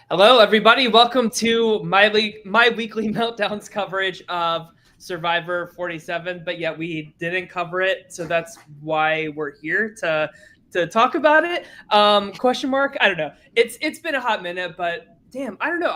Hello, everybody. Welcome to my weekly meltdowns coverage of Survivor 47, but yet we didn't cover it, so that's why we're here to talk about it. Question mark? I don't know. It's been a hot minute, but damn, I don't know.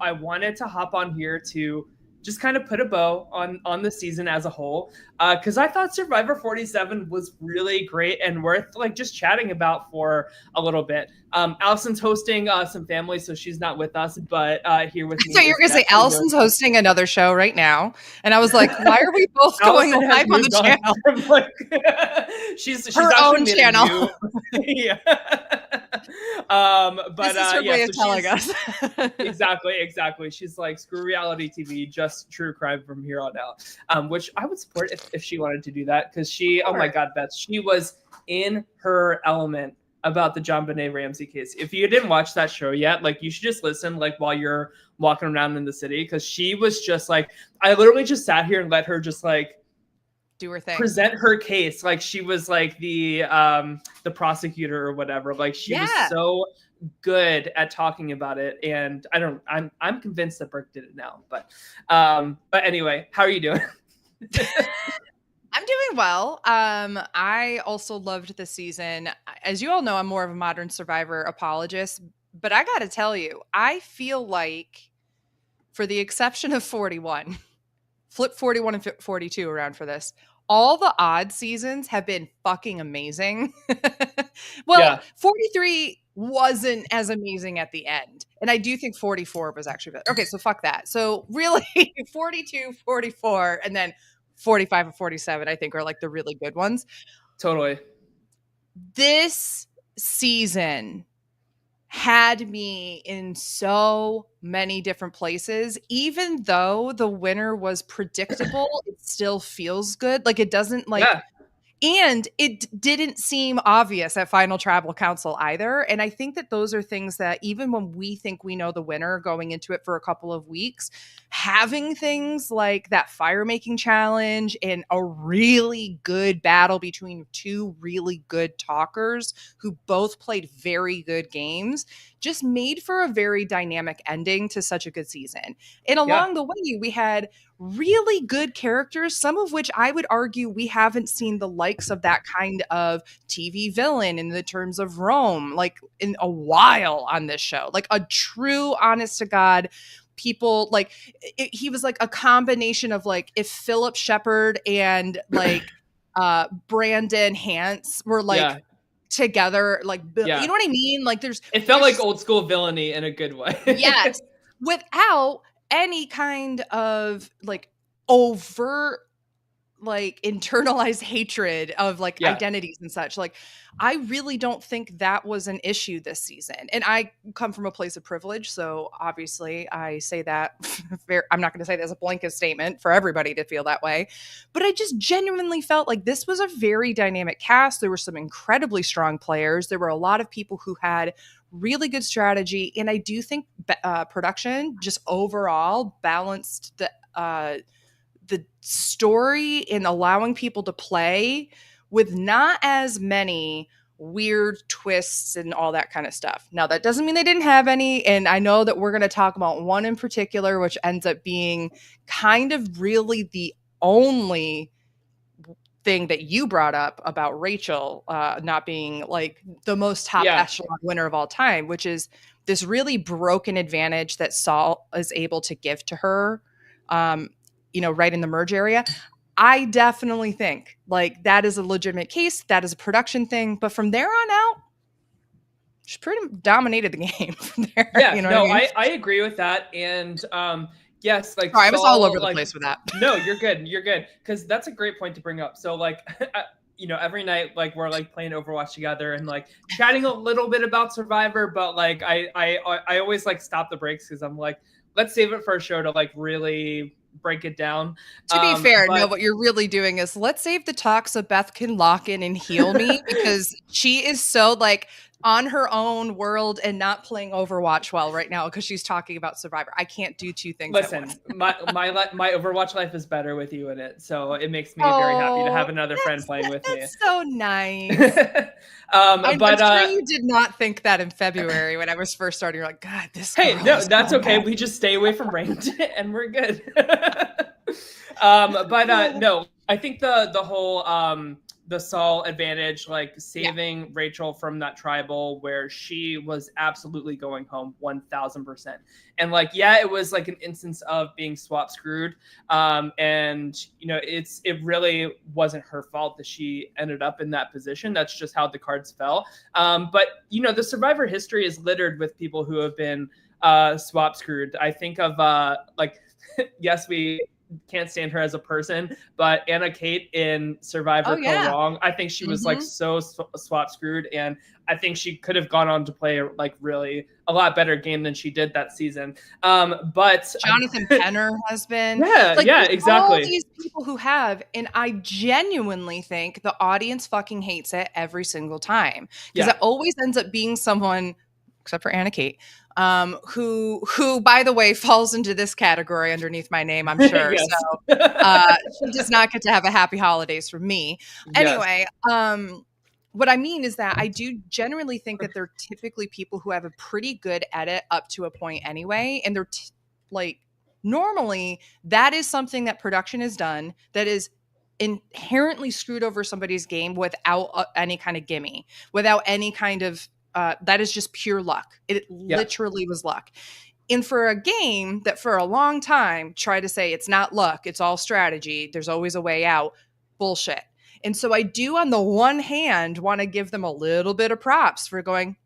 I wanted to hop on here to just kind of put a bow on the season as a whole, because I thought Survivor 47 was really great and worth like just chatting about for a little bit. Allison's hosting some family, so she's not with us, but here with me. So you're gonna say Allison's hosting another show right now, and I was like, why are we both going live on the channel? She's her own channel. Yeah. But this is her way of telling us. Exactly. She's like, screw reality TV, just true crime from here on out. Which I would support if she wanted to do that, because she, oh my God, Beth, she was in her element about the JonBenet Ramsey case. If you didn't watch that show yet, like you should just listen like while you're walking around in the city, because she was just like, I literally just sat here and let her just like do her thing, present her case like she was like the prosecutor or whatever. Like she was so good at talking about it, and I'm convinced that Brooke did it now. But anyway, how are you doing? I'm doing well. I also loved this season. As you all know, I'm more of a modern Survivor apologist, but I got to tell you, I feel like, for the exception of 41, flip 41 and 42 around for this, all the odd seasons have been fucking amazing. 43 wasn't as amazing at the end. And I do think 44 was actually better. Okay, so fuck that. So really 42, 44, and then 45 and 47, I think, are like the really good ones. Totally. This season had me in so many different places. Even though the winner was predictable, it still feels good. Like it doesn't like... Yeah. And it didn't seem obvious at Final Tribal Council either. And I think that those are things that even when we think we know the winner going into it for a couple of weeks, having things like that fire making challenge and a really good battle between two really good talkers who both played very good games just made for a very dynamic ending to such a good season. And along the way, we had really good characters, some of which I would argue we haven't seen the likes of that kind of TV villain in the terms of Rome, like in a while on this show. Like a true, honest to God, people like he was like a combination of like if Philip Shepard and like Brandon Hance were like together, like you know what I mean? Like it felt like old school villainy in a good way. Yes, without any kind of like overt like internalized hatred of like identities and such. Like I really don't think that was an issue this season. And I come from a place of privilege, so obviously I say that I'm not going to say that as a blanket statement for everybody to feel that way, but I just genuinely felt like this was a very dynamic cast. There were some incredibly strong players. There were a lot of people who had really good strategy, and I do think production just overall balanced the story in allowing people to play with not as many weird twists and all that kind of stuff. Now, that doesn't mean they didn't have any, and I know that we're going to talk about one in particular, which ends up being kind of really the only thing that you brought up about Rachel not being like the most top echelon winner of all time, which is this really broken advantage that Saul is able to give to her, right in the merge area. I definitely think like that is a legitimate case. That is a production thing. But from there on out, she pretty dominated the game from there. Yeah, I agree with that. And yes, like I was all over the place with that. No, you're good. Because that's a great point to bring up. So like, every night, like we're like playing Overwatch together and like chatting a little bit about Survivor, but like I always like stop the breaks because I'm like, let's save it for a show to like really break it down. To be fair, no, what you're really doing is let's save the talk so Beth can lock in and heal me because she is so like on her own world and not playing Overwatch well right now because she's talking about Survivor. I can't do two things at once. my Overwatch life is better with you in it, so it makes me very happy to have another friend playing with me. That's so nice. I'm sure you did not think that in February when I was first starting. You're like, God, this. Hey, no, that's okay. We just stay away from ranked, and we're good. No, I think the whole the Saul advantage, like saving Rachel from that tribal where she was absolutely going home 1000%. And like, yeah, it was like an instance of being swap screwed. And you know, it really wasn't her fault that she ended up in that position. That's just how the cards fell. But you know, the Survivor history is littered with people who have been swap screwed. I think of like, yes, we can't stand her as a person, but Anna Kate in Survivor Go Wrong, I think she was like so swap screwed, and I think she could have gone on to play like really a lot better game than she did that season. But Jonathan Penner has been exactly. All these people who have, and I genuinely think the audience fucking hates it every single time because it always ends up being someone, except for Anna Kate, who, by the way, falls into this category underneath my name, I'm sure. Yes. So she does not get to have a happy holidays from me. Anyway, what I mean is that I do generally think that they're typically people who have a pretty good edit up to a point anyway. And they're like, normally that is something that production has done that is inherently screwed over somebody's game without any kind of gimme, without any kind of that is just pure luck. It literally was luck. And for a game that for a long time tried to say it's not luck, it's all strategy, there's always a way out, bullshit. And so I do, on the one hand, want to give them a little bit of props for going,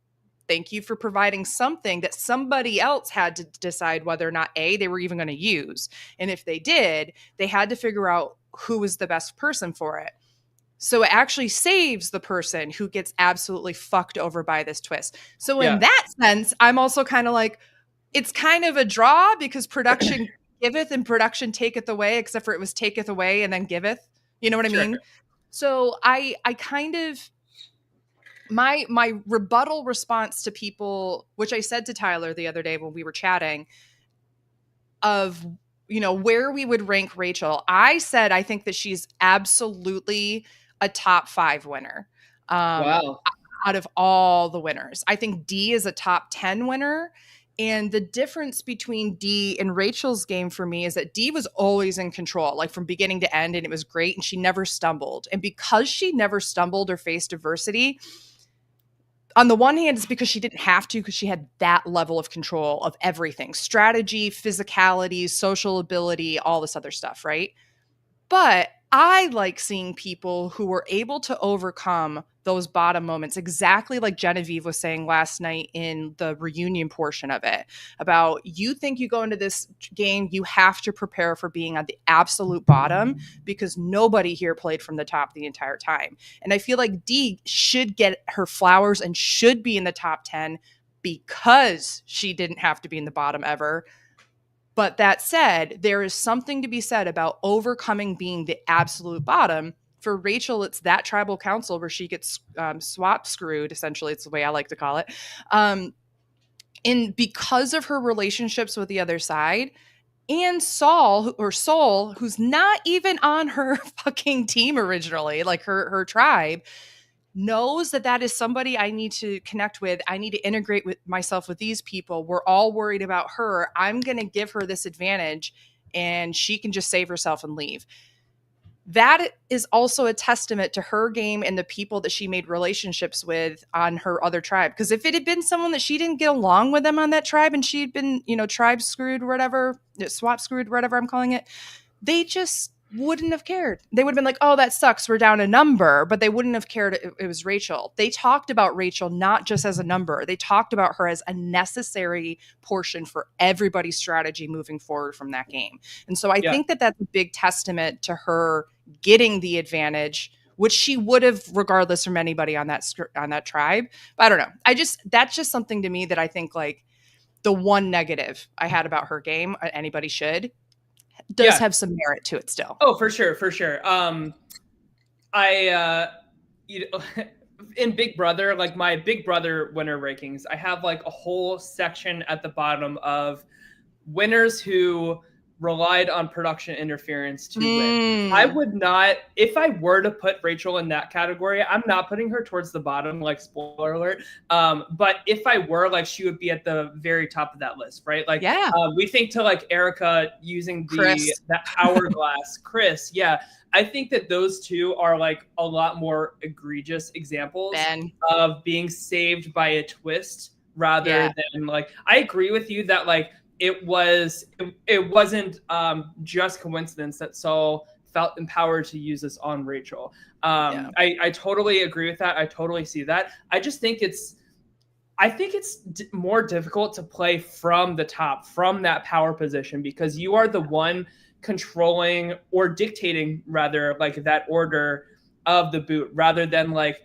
thank you for providing something that somebody else had to decide whether or not A, they were even going to use. And if they did, they had to figure out who was the best person for it. So it actually saves the person who gets absolutely fucked over by this twist. So in that sense, I'm also kind of like, it's kind of a draw because production giveth and production taketh away, except for it was taketh away and then giveth. You know what I mean? So I kind of, my rebuttal response to people, which I said to Tyler the other day when we were chatting, of, you know, where we would rank Rachel. I said, I think that she's absolutely a top 5 winner. Out of all the winners. I think D is a top 10 winner. And the difference between D and Rachel's game for me is that D was always in control, like from beginning to end, and it was great, and she never stumbled. And because she never stumbled or faced adversity, on the one hand, it's because she didn't have to, because she had that level of control of everything: strategy, physicality, social ability, all this other stuff, right? But I like seeing people who were able to overcome those bottom moments, exactly like Genevieve was saying last night in the reunion portion of it, about you think you go into this game, you have to prepare for being at the absolute bottom because nobody here played from the top the entire time. And I feel like Dee should get her flowers and should be in the top 10 because she didn't have to be in the bottom ever. But that said, there is something to be said about overcoming being the absolute bottom. For Rachel, it's that tribal council where she gets swap screwed, essentially. It's the way I like to call it. And because of her relationships with the other side, and Soul, who's not even on her fucking team originally, like her tribe, knows that is somebody I need to connect with. I need to integrate with myself with these people. We're all worried about her. I'm going to give her this advantage and she can just save herself and leave. That is also a testament to her game and the people that she made relationships with on her other tribe. Because if it had been someone that she didn't get along with them on that tribe and she'd been, you know, tribe screwed or whatever, swap screwed, whatever I'm calling it, they just wouldn't have cared. They would have been like, oh, that sucks, we're down a number, but they wouldn't have cared it was Rachel. They talked about Rachel not just as a number. They talked about her as a necessary portion for everybody's strategy moving forward from that game. And so I think that that's a big testament to her getting the advantage, which she would have regardless from anybody on that tribe. But I don't know. That's just something to me that I think, like, the one negative I had about her game, anybody should, does have some merit to it still. Oh, for sure. I you know, in Big Brother, like my Big Brother winner rankings, I have like a whole section at the bottom of winners who relied on production interference to win. I would not, if I were to put Rachel in that category, I'm not putting her towards the bottom, like spoiler alert. But if I were, like, she would be at the very top of that list, right? Like, we think to like Erica using the hourglass, Chris. Yeah. I think that those two are like a lot more egregious examples of being saved by a twist rather than like, I agree with you that like, it wasn't just coincidence that Saul felt empowered to use this on Rachel. I totally agree with that. I totally see that. I just think it's more difficult to play from the top, from that power position, because you are the one controlling or dictating rather like that order of the boot, rather than like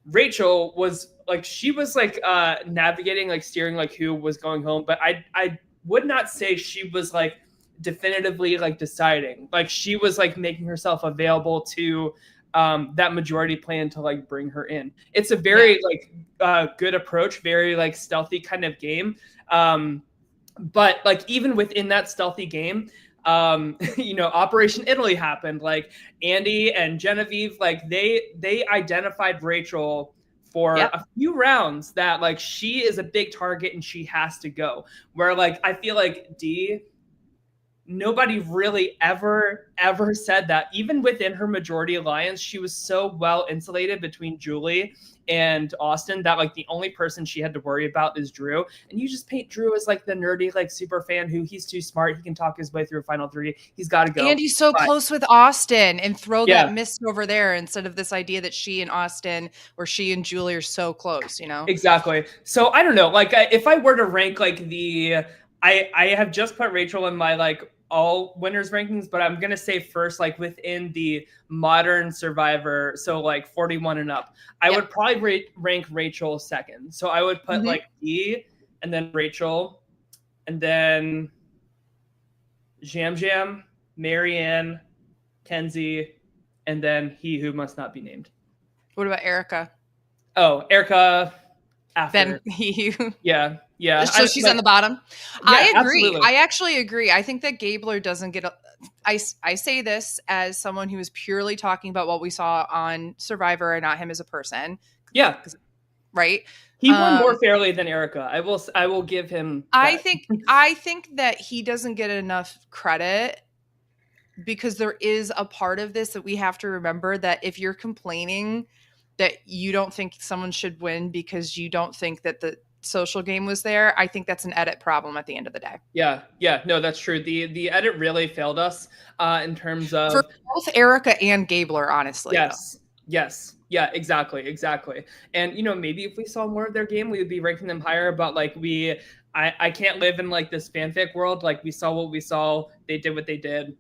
Rachel was like, she was like navigating, like steering like who was going home. But I would not say she was like definitively like deciding. Like she was like making herself available to that majority plan to like bring her in. It's a very like good approach, very like stealthy kind of game. But like even within that stealthy game, you know, Operation Italy happened. Like Andy and Genevieve, like they identified Rachel for a few rounds that like she is a big target and she has to go. Where like I feel like Dee, nobody really ever said that. Even within her majority alliance, she was so well insulated between Julie and Austin that like the only person she had to worry about is Drew. And you just paint Drew as like the nerdy like super fan who he's too smart, he can talk his way through a final three, he's got to go. And he's so close with Austin, and throw that mist over there instead of this idea that she and Austin or she and Julie are so close, you know? Exactly. So I don't know, like if I were to rank like I have just put Rachel in my like all winners rankings, but I'm gonna say first, like within the modern Survivor, so like 41 and up, I would probably rank Rachel second. So I would put like Dee, and then Rachel, and then Jam Jam, Marianne, Kenzie, and then he who must not be named. What about Erica? Oh, Erica after. Then he. Yeah. So she's on the bottom. Yeah, I agree. Absolutely. I actually agree. I think that Gabler doesn't get I say this as someone who is purely talking about what we saw on Survivor and not him as a person. Yeah. Right. He won more fairly than Erica. I will give him that. I think that he doesn't get enough credit, because there is a part of this that we have to remember, that if you're complaining that you don't think someone should win because you don't think that the social game was there, I think that's an edit problem at the end of the day. Yeah, no, that's true. The edit really failed us in terms of for both Erica and Gabler, honestly. Yes. Yeah, exactly. And you know, maybe if we saw more of their game, we would be ranking them higher. But like I can't live in like this fanfic world. Like we saw what we saw, they did what they did.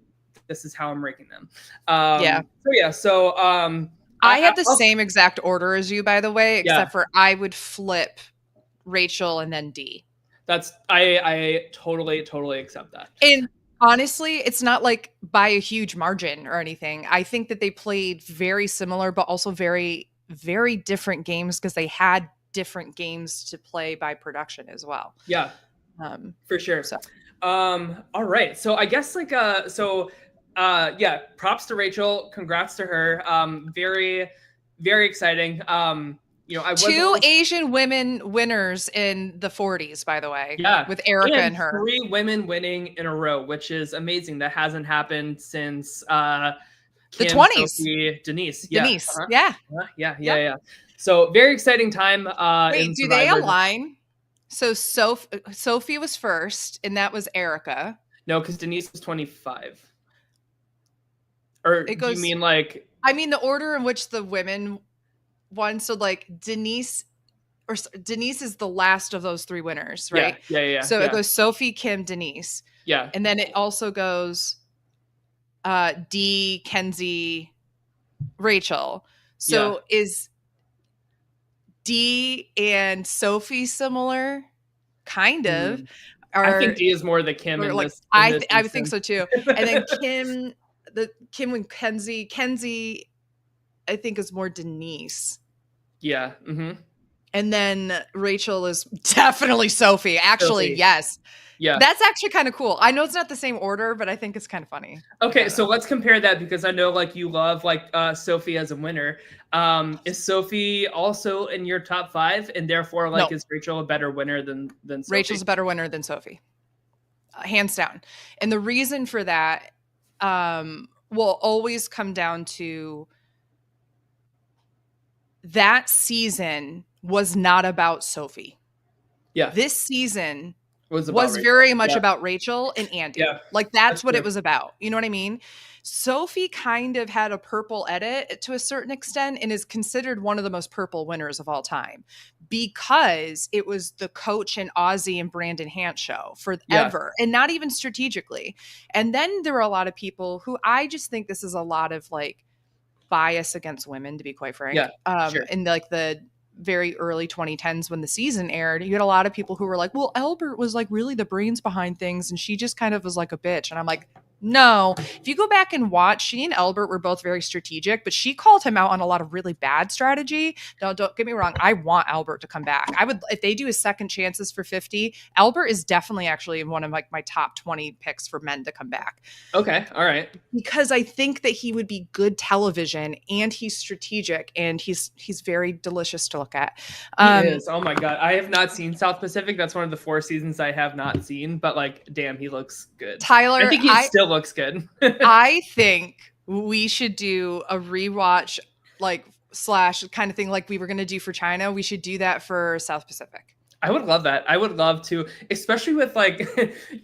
This is how I'm ranking them. So I had the same exact order as you, by the way, except for I would flip Rachel and then Dee. That's I totally accept that. And honestly, it's not like by a huge margin or anything. I think that they played very similar, but also very, very different games, because they had different games to play by production as well. Yeah, for sure. So, all right. So I guess like props to Rachel. Congrats to her. Very, very exciting. You know, two Asian women winners in the 40s, by the way. Yeah, with Erica and her. 3 women winning in a row, which is amazing. That hasn't happened since the 20s. Sophie, Denise. Yeah. So very exciting time. Wait, do they align? So Sophie was first, and that was Erica. No, because Denise was 25. Or do you mean like? I mean the order in which the women won. So like Denise is the last of those 3 winners, right? Yeah. So it goes Sophie, Kim, Denise. Yeah. And then it also goes Dee, Kenzie, Rachel. So is Dee and Sophie similar? Kind of. I think Dee is more the Kim in this. I would think so too. And then Kim and Kenzie, I think is more Denise. Yeah. Mm-hmm. And then Rachel is definitely Sophie. Actually, Sophie. yes. Yeah. That's actually kind of cool. I know it's not the same order, but I think it's kind of funny. Okay, so let's compare that because I know like you love like Sophie as a winner. Is Sophie also in your top 5, and therefore like is Rachel a better winner than Sophie? Rachel's a better winner than Sophie, hands down. And the reason for that will always come down to that season was not about Sophie. Yeah, this season was Rachel. very much about Rachel and Andy. Yeah, like that's what true. It was about. You know what I mean? Sophie kind of had a purple edit to a certain extent and is considered one of the most purple winners of all time because it was the Coach and Ozzy and Brandon Hant show forever and not even strategically. And then there were a lot of people who I just think this is a lot of like bias against women, to be quite frank. Sure. In like the very early 2010s when the season aired, you had a lot of people who were like, well, Albert was like really the brains behind things and she just kind of was like a bitch. And I'm like, no, if you go back and watch, she and Albert were both very strategic, but she called him out on a lot of really bad strategy. Don't get me wrong. I want Albert to come back. I would, if they do a second chances for 50, Albert is definitely actually in one of like my top 20 picks for men to come back. Okay. All right. Because I think that he would be good television and he's strategic and he's very delicious to look at. He is. Oh my God. I have not seen South Pacific. That's one of the 4 seasons I have not seen, but like, damn, he looks good. Tyler, I think he still looks good. I think we should do a rewatch like / kind of thing like we were going to do for China. We should do that for South Pacific. I would love that. I would love to, especially with like,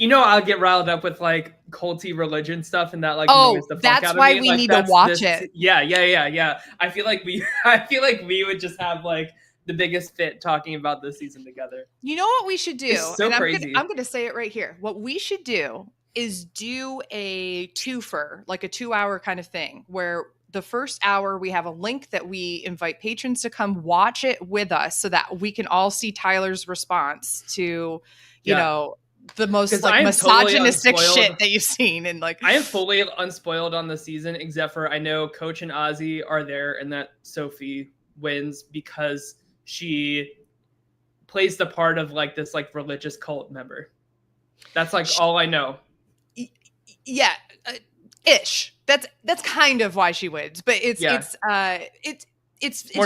I'll get riled up with like culty religion stuff and that like annoys the fuck out of me. That's why we need to watch it. Yeah. I feel like we would just have like the biggest fit talking about this season together. You know what we should do? It's so crazy. I'm going to say it right here. What we should do is do a twofer, like a 2-hour kind of thing where the first hour we have a link that we invite patrons to come watch it with us so that we can all see Tyler's response to, you know, the most like misogynistic totally shit that you've seen. And like, I am fully unspoiled on the season, except for I know Coach and Ozzy are there and that Sophie wins because she plays the part of like this like religious cult member. That's like all I know. Yeah. Ish. That's kind of why she wins, but it's more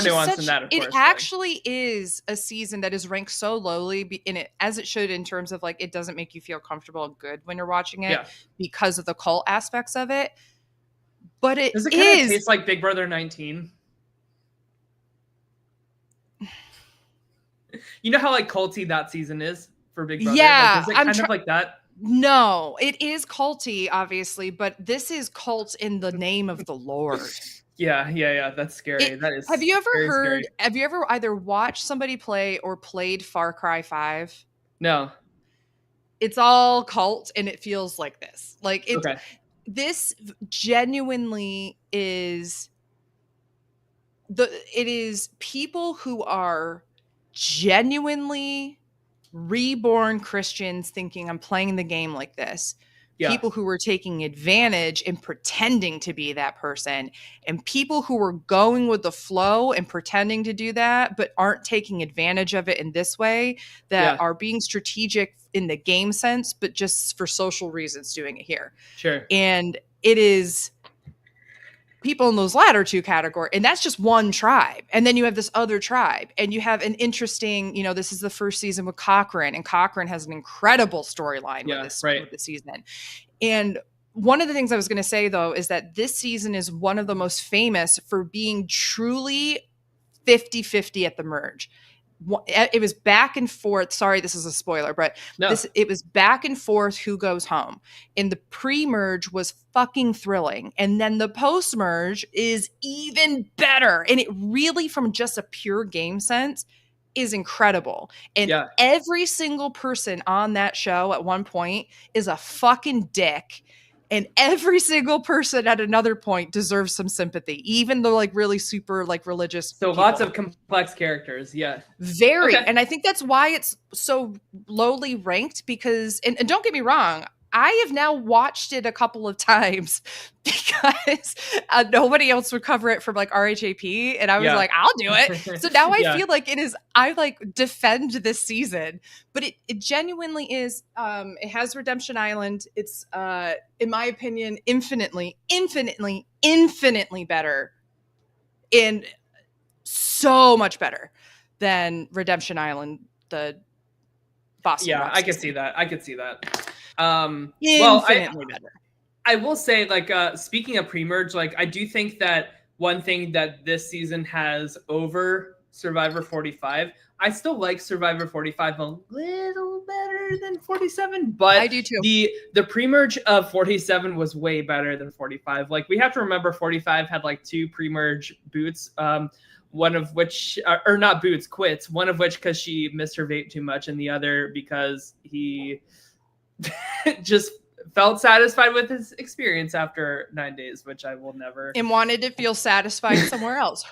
nuanced than that. Of course, it actually is a season that is ranked so lowly in it as it should in terms of like it doesn't make you feel comfortable and good when you're watching it because of the cult aspects of it. But does it kind of taste like Big Brother 19? You know how like culty that season is for Big Brother? Yeah, like, is it kind of like that? No, it is culty, obviously, but this is cult in the name of the Lord. Yeah. That's scary. That is. Have you ever heard? Scary. Have you ever either watched somebody play or played Far Cry 5? No. It's all cult, and it feels like this. Like it's this genuinely is it is people who are genuinely reborn Christians thinking I'm playing the game like this. People who were taking advantage and pretending to be that person, and people who were going with the flow and pretending to do that, but aren't taking advantage of it in this way, that are being strategic in the game sense, but just for social reasons doing it here. Sure. And it is people in those latter two categories, and that's just one tribe. And then you have this other tribe, and you have an interesting, this is the first season with Cochran, and Cochran has an incredible storyline with this season. And one of the things I was going to say, though, is that this season is one of the most famous for being truly 50-50 at the merge. It was back and forth. Sorry, this is a spoiler, but it was back and forth who goes home. And the pre-merge was fucking thrilling. And then the post-merge is even better. And it really, from just a pure game sense, is incredible. And every single person on that show at one point is a fucking dick. And every single person at another point deserves some sympathy, even though like really super like religious. So people. Lots of complex characters. Yeah. Very. Okay. And I think that's why it's so lowly ranked because, and don't get me wrong, I have now watched it a couple of times because nobody else would cover it from like RHAP. And I was like, I'll do it. So now I feel like I like defend this season, but it genuinely is. It has Redemption Island. It's, in my opinion, infinitely better, and so much better than Redemption Island, the Boston. Yeah, I could see that. Infinitely better. I will say, like, speaking of pre-merge, like, I do think that one thing that this season has over Survivor 45, I still like Survivor 45 a little better than 47, but I do too. The pre-merge of 47 was way better than 45. Like, we have to remember 45 had like 2 pre-merge boots. One of which, or not boots, quits. One of which because she missed her vape too much, and the other because he just felt satisfied with his experience after 9 days, which I will never. And wanted to feel satisfied somewhere else.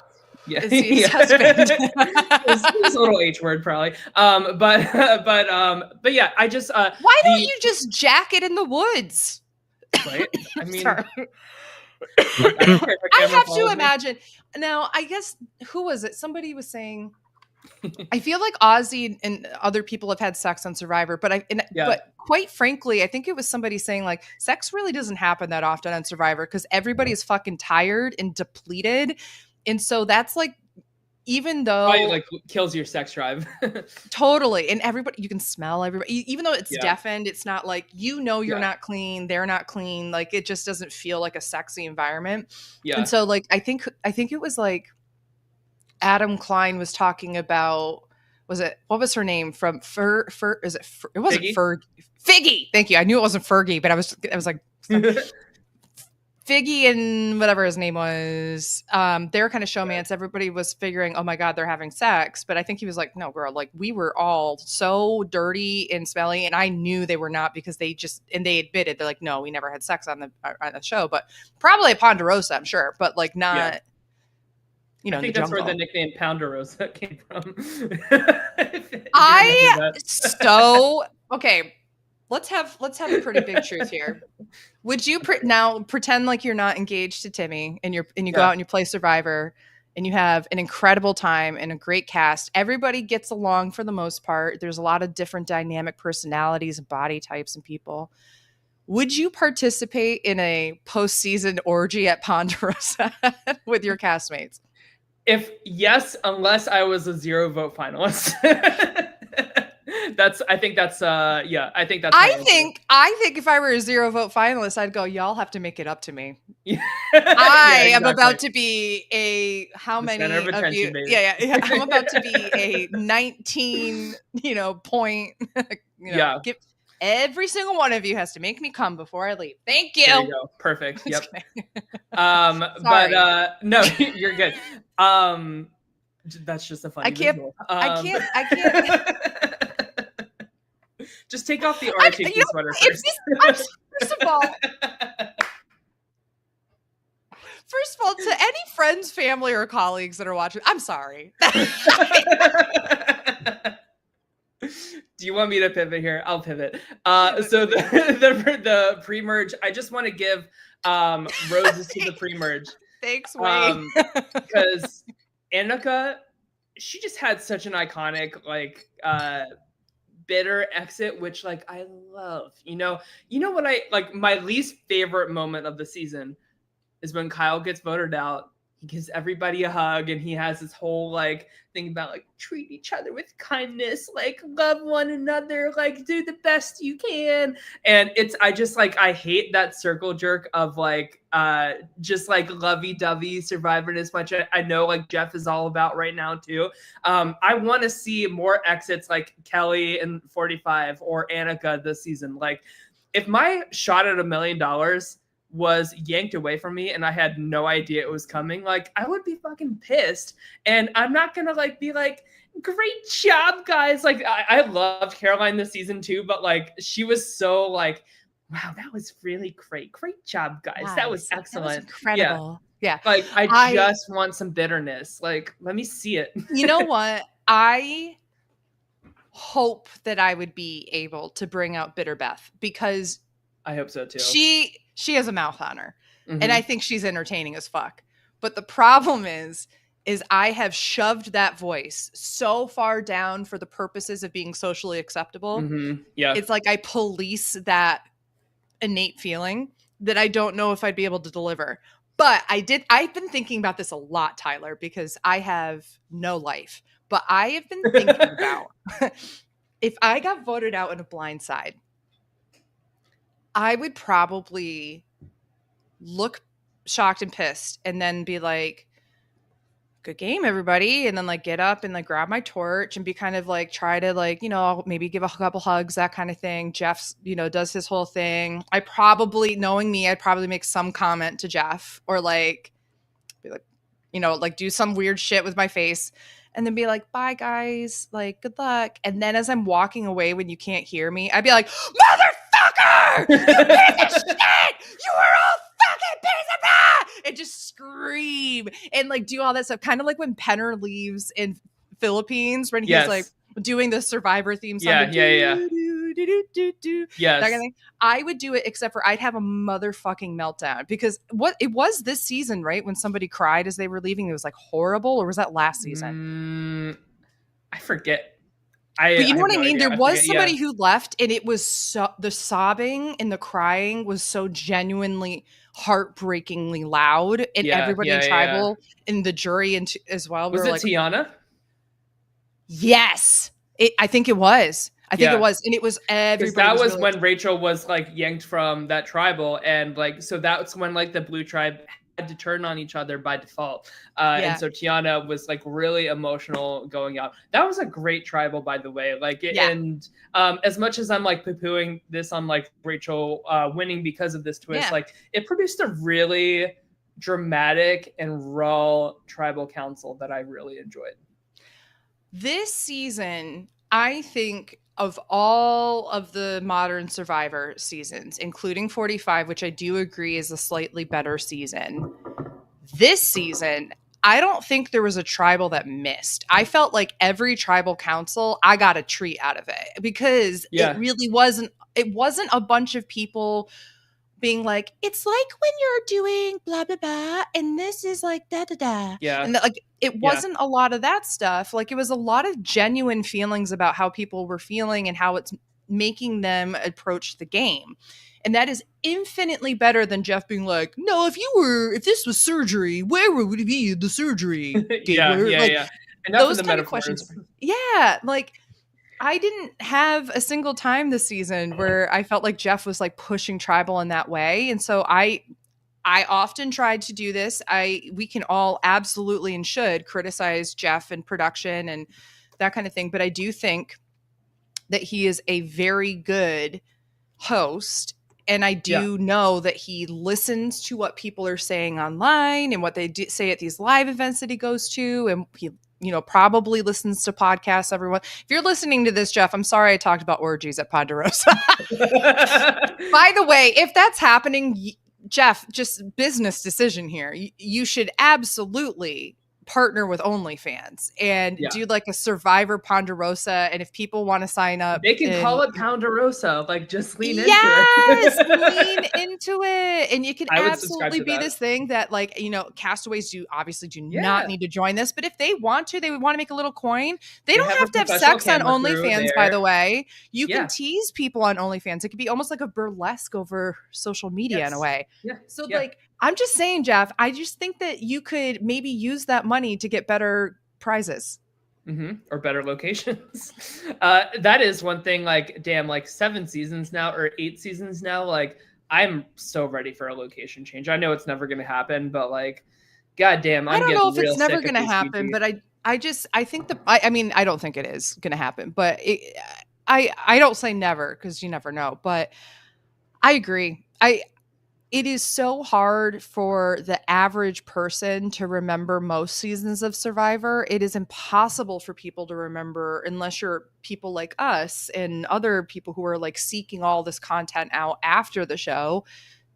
Yeah, his husband. It's a little H word probably. But yeah, I just. Why don't you just jack it in the woods? Right. I mean. I have to imagine. Now, I guess, who was it? Somebody was saying, I feel like Ozzy and other people have had sex on Survivor, but but quite frankly, I think it was somebody saying like sex really doesn't happen that often on Survivor because everybody is fucking tired and depleted. And so that's like, even though probably like kills your sex drive. Totally. And everybody, you can smell everybody, even though it's deafened, it's not like, you're not clean, they're not clean. Like, it just doesn't feel like a sexy environment. Yeah. And so like, I think it was like Adam Klein was talking about, what was her name from it wasn't Fergie. Figgy. Thank you. I knew it wasn't Fergie, but I was like, Figgy and whatever his name was, they were kind of showmance. Everybody was figuring, oh my God, they're having sex. But I think he was like, no, girl, like we were all so dirty and smelly. And I knew they were not because they admitted, they're like, no, we never had sex on the show. But probably at Ponderosa, I'm sure. But like not, I think that's where the nickname Ponderosa came from. Okay. Let's have a pretty big truth here. Would you now pretend like you're not engaged to Timmy and you go out and you play Survivor and you have an incredible time and a great cast. Everybody gets along for the most part. There's a lot of different dynamic personalities and body types and people. Would you participate in a postseason orgy at Ponderosa with your castmates? If yes, unless I was a 0 vote finalist. I think if I were a 0 vote finalist, I'd go, y'all have to make it up to me. I am about to be how many of you? Baby. Yeah. I'm about to be a 19, point. Give, every single one of you has to make me come before I leave. Thank you. There you go. Perfect. Yep. But no, you're good. That's just a funny visual. I can't. Just take off the RHP sweater first. First of all, to any friends, family, or colleagues that are watching, I'm sorry. Do you want me to pivot here? I'll pivot. So the pre-merge, I just want to give roses to the pre-merge. Thanks, Wayne. Because Annika, she just had such an iconic bitter exit, which like I love. You know what I like, my least favorite moment of the season is when Kyle gets voted out. He gives everybody a hug and he has this whole like thing about like treat each other with kindness, like love one another, like do the best you can. And I hate that circle jerk of like just like lovey-dovey Survivor as much I know like Jeff is all about right now too. I want to see more exits like Kelly in 45 or Annika this season. Like if my shot at $1 million was yanked away from me and I had no idea it was coming, like I would be fucking pissed. And I'm not gonna like be like, great job guys. Like I loved Caroline this season too, but like she was so like, wow, that was really great job guys. Nice. That was excellent. That was incredible. Yeah. Like I just want some bitterness. Like let me see it. You know what? I hope that I would be able to bring out Bitter Beth, because I hope so too. She has a mouth on her, and I think she's entertaining as fuck. But the problem is I have shoved that voice so far down for the purposes of being socially acceptable. Yeah. It's like I police that innate feeling that I don't know if I'd be able to deliver. But I've been thinking about this a lot, Tyler, because I have no life. But I have been thinking about if I got voted out in a blind side, I would probably look shocked and pissed and then be like, good game, everybody. And then like get up and like grab my torch and be kind of like, try to like, maybe give a couple hugs, that kind of thing. Jeff's, does his whole thing. Knowing me, I'd probably make some comment to Jeff or like, be like, like do some weird shit with my face and then be like, bye guys, like good luck. And then as I'm walking away when you can't hear me, I'd be like, motherfucker, you piece of shit, you were all fucking piece of that, and just scream and like do all that stuff. Kind of like when Penner leaves in Philippines when he's like doing the Survivor theme song. Yes. That kind of thing. I would do it, except for I'd have a motherfucking meltdown because what it was this season, right? When somebody cried as they were leaving, it was like horrible, or was that last season? I forget. But you know what I mean? There was somebody who left, and it was the sobbing and the crying was so genuinely heartbreakingly loud, and everybody in Tribal and the jury and as well. Was it like, Tiana? Yes, I think it was. I think it was, and it was everybody. That was really when Rachel was like yanked from that Tribal, and like so that's when like the Blue Tribe had to turn on each other by default. And so Tiana was like really emotional going out. That was a great Tribal, by the way. Like, and as much as I'm like poo-pooing this on like Rachel winning because of this twist, like it produced a really dramatic and raw Tribal council that I really enjoyed. This season, I think of all of the modern Survivor seasons, including 45, which I do agree is a slightly better season, this season, I don't think there was a Tribal that missed. I felt like every Tribal council, I got a treat out of it because it really wasn't a bunch of people being like, it's like when you're doing blah, blah, blah, and this is like da, da, da. Yeah. And like, it wasn't a lot of that stuff. Like, it was a lot of genuine feelings about how people were feeling and how it's making them approach the game. And that is infinitely better than Jeff being like, no, if this was surgery, where would it be in the surgery? And those kind of questions. Yeah. Like, I didn't have a single time this season where I felt like Jeff was like pushing Tribal in that way. And so I often tried to do this. We can all absolutely and should criticize Jeff and production and that kind of thing. But I do think that he is a very good host. And I do know that he listens to what people are saying online and what they say at these live events that he goes to. And he probably listens to podcasts, everyone. If you're listening to this, Jeff, I'm sorry I talked about orgies at Ponderosa. By the way, if that's happening, Jeff, just business decision here. You should absolutely partner with OnlyFans and do like a Survivor Ponderosa. And if people want to sign up, they can call it Ponderosa. Like, just lean into it. Yes, lean into it. And you can absolutely be this thing that, like, castaways do not need to join this. But if they want to make a little coin. They don't have to have sex on OnlyFans, by the way. You can tease people on OnlyFans. It could be almost like a burlesque over social media in a way. Yeah. So like, I'm just saying, Jeff, I just think that you could maybe use that money to get better prizes. Or better locations. That is one thing, like, damn, like 7 seasons now or 8 seasons now. Like, I'm so ready for a location change. I know it's never going to happen, but like, goddamn, I don't know if it's never going to happen, but I think I don't think it is going to happen, but I don't say never because you never know, but I agree. It is so hard for the average person to remember most seasons of Survivor. It is impossible for people to remember unless you're people like us and other people who are like seeking all this content out after the show.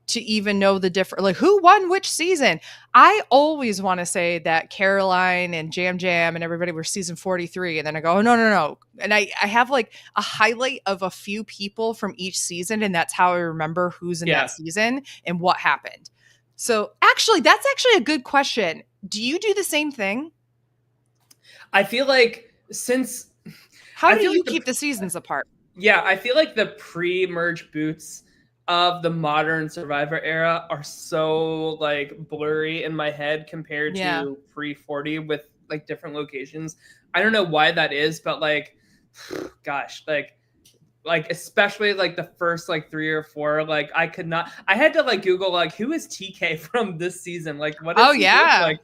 to even know the difference, like who won which season. I always want to say that Caroline and Jam Jam and everybody were season 43. And then I go, oh, no. And I have like a highlight of a few people from each season. And that's how I remember who's in that season and what happened. So actually, that's actually a good question. Do you do the same thing? I feel like how do you keep the seasons apart? Yeah, I feel like the pre-merge boots of the modern Survivor era are so like blurry in my head compared to pre-40 with like different locations. I don't know why that is, but like, gosh, like especially like the first like 3 or 4, like I had to like Google like who is TK from this season, like what is he like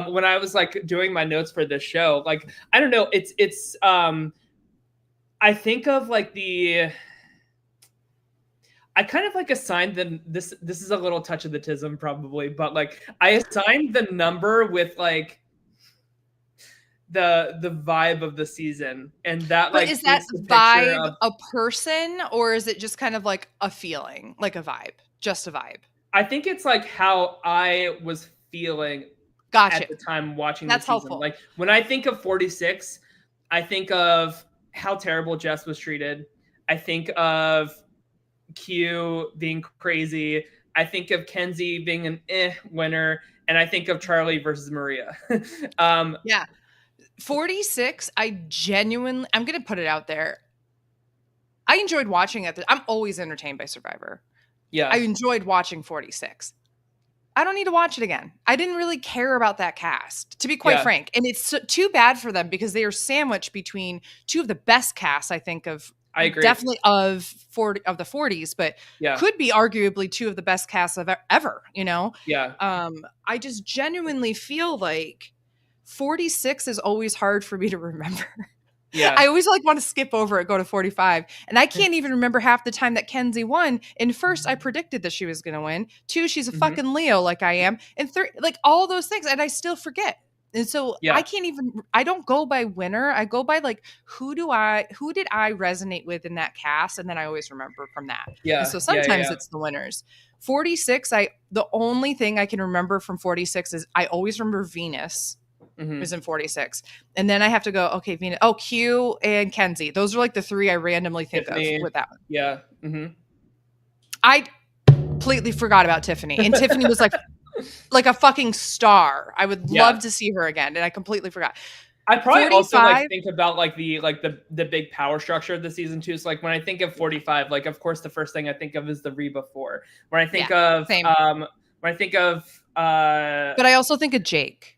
when I was like doing my notes for this show. Like I don't know, it's I think of like I kind of like assigned them this is a little touch of the tism probably, but like I assigned the number with like the vibe of the season, and that like is that vibe a person, or is it just kind of like a feeling, like a vibe, just a vibe? I think it's like how I was feeling at the time watching the season. Helpful. Like when I think of 46, I think of how terrible Jess was treated. I think of Q being crazy. I think of Kenzie being an winner, and I think of Charlie versus Maria. 46, I'm going to put it out there. I enjoyed watching it. I'm always entertained by Survivor. Yeah. I enjoyed watching 46. I don't need to watch it again. I didn't really care about that cast, to be quite frank. And it's too bad for them because they are sandwiched between two of the best casts, I think, I agree. Definitely of the 40s, but could be arguably two of the best casts of ever, you know? Yeah. I just genuinely feel like 46 is always hard for me to remember. Yeah. I always like want to skip over it, go to 45. And I can't even remember half the time that Kenzie won. And first, I predicted that she was going to win. 2, she's a fucking Leo like I am. And 3, like all those things. And I still forget. And so I don't go by winner. I go by like, who did I resonate with in that cast? And then I always remember from that. Yeah. And so sometimes it's the winners. 46, the only thing I can remember from 46 is I always remember Venus. Was in 46. And then I have to go, okay, Venus. Oh, Q and Kenzie. Those are like the 3 I randomly think Tiffany. Of with that one. Yeah. I completely forgot about Tiffany. And Tiffany was like a fucking star. I would love to see her again. And I completely forgot. I probably 45, also like think about like the big power structure of the season too. So like when I think of 45, like of course the first thing I think of is the Reba 4. When I think of but I also think of Jake.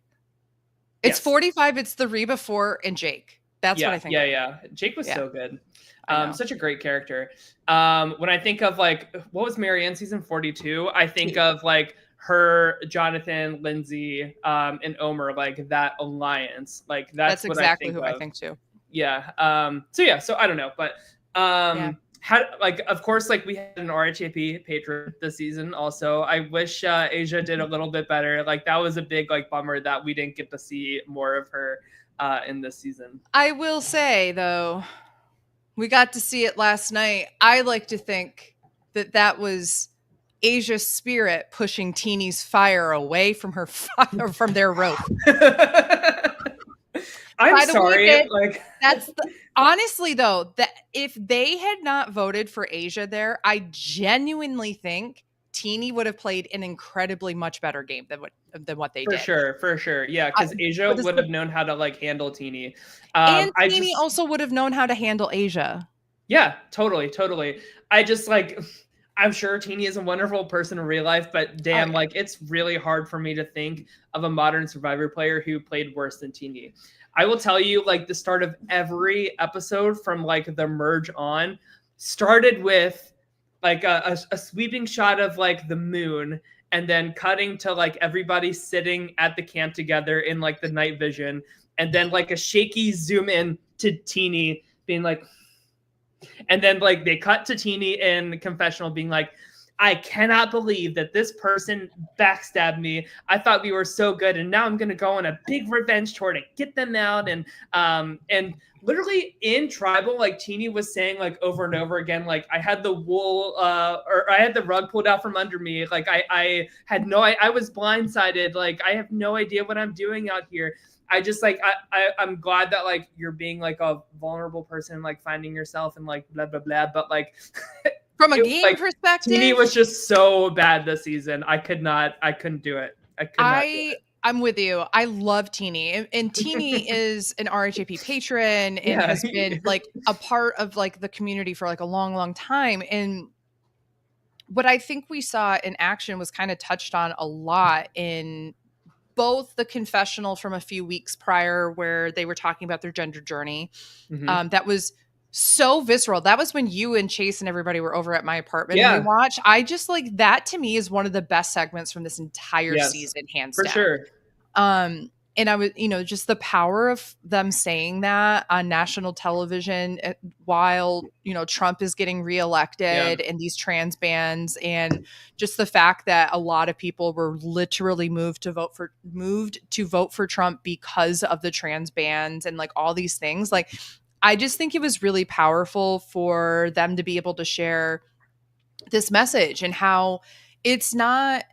It's 45. It's the Reba 4 and Jake. That's what I think. Yeah. Jake was so good. Such a great character. When I think of like, what was Marianne season 42? I think of like her, Jonathan, Lindsay, and Omer, like that alliance. Like that's what exactly I think who of. I think too. Yeah. So I don't know, but of course, like we had an RHAP patron this season. Also, I wish Asia did a little bit better. Like that was a big like bummer that we didn't get to see more of her in this season. I will say though, we got to see it last night. I like to think that was Asia's spirit pushing Teeny's fire away from her fire, from their rope. I'm sorry. Honestly though, that if they had not voted for Asia there, I genuinely think Teeny would have played an incredibly much better game than what they did. For sure. Yeah, because Asia would have known how to like handle Teeny. And Teeny also would have known how to handle Asia. Yeah, totally. I just like, I'm sure Teeny is a wonderful person in real life, but damn, like it's really hard for me to think of a modern Survivor player who played worse than Teeny. I will tell you, like the start of every episode from like the merge on started with like a sweeping shot of like the moon, and then cutting to like everybody sitting at the camp together in like the night vision, and then like a shaky zoom in to Teeny being like, and then like they cut to Teeny in confessional being like, I cannot believe that this person backstabbed me. I thought we were so good, and now I'm gonna go on a big revenge tour to get them out. And literally in tribal, like Teeny was saying, like over and over again, like I had the wool or I had the rug pulled out from under me. Like I had I was blindsided. Like I have no idea what I'm doing out here. I just like I'm glad that like you're being like a vulnerable person, like finding yourself and like blah blah blah. But like from a game perspective, Teeny was just so bad this season. I couldn't do it. I'm with you. I love Teeny, and Teeny is an RHAP patron and has been like a part of like the community for like a long, long time. And what I think we saw in action was kind of touched on a lot in both the confessional from a few weeks prior, where they were talking about their gender journey. That was so visceral. That was when you and Chase and everybody were over at my apartment and we watched. I just like that, to me, is one of the best segments from this entire season, hands down. For sure. And I was, just the power of them saying that on national television while, Trump is getting reelected and these trans bans, and just the fact that a lot of people were literally moved to vote for Trump because of the trans bans and like all these things. Like, I just think it was really powerful for them to be able to share this message, and how it's not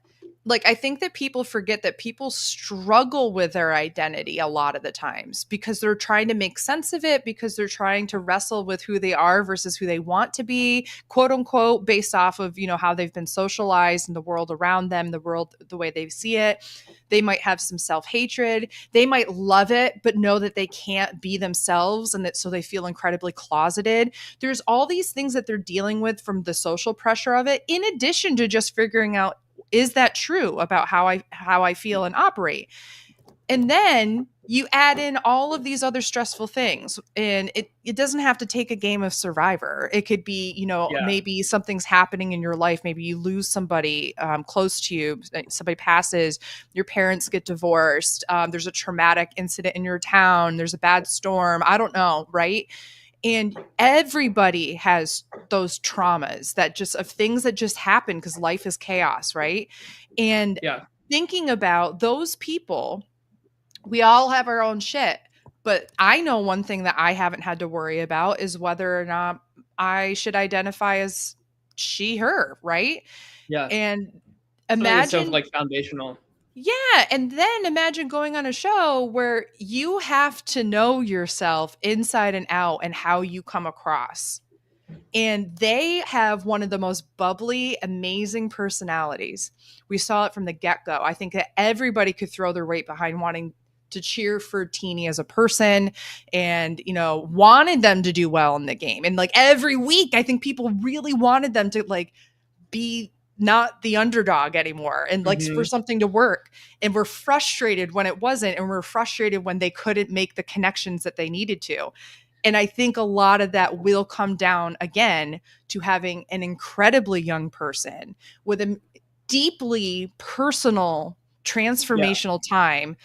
like, I think that people forget that people struggle with their identity a lot of the times because they're trying to make sense of it, because they're trying to wrestle with who they are versus who they want to be, quote unquote, based off of, how they've been socialized in the world around them, the world, the way they see it. They might have some self-hatred. They might love it, but know that they can't be themselves, and that so they feel incredibly closeted. There's all these things that they're dealing with from the social pressure of it, in addition to just figuring out, is that true about how I feel and operate? And then you add in all of these other stressful things, and it doesn't have to take a game of Survivor. It could be, maybe something's happening in your life. Maybe you lose somebody close to you, somebody passes, your parents get divorced, there's a traumatic incident in your town, there's a bad storm, I don't know, right? And everybody has those traumas that just of things that just happen because life is chaos, right? And thinking about those people, we all have our own shit. But I know one thing that I haven't had to worry about is whether or not I should identify as she, her, right? Yeah. And imagine so like foundational. Yeah. And then imagine going on a show where you have to know yourself inside and out and how you come across. And they have one of the most bubbly, amazing personalities. We saw it from the get-go. I think that everybody could throw their weight behind wanting to cheer for Teeny as a person and, wanted them to do well in the game. And like every week, I think people really wanted them to like be not the underdog anymore and like for something to work, and we're frustrated when it wasn't, and we're frustrated when they couldn't make the connections that they needed to. And I think a lot of that will come down again to having an incredibly young person with a deeply personal transformational time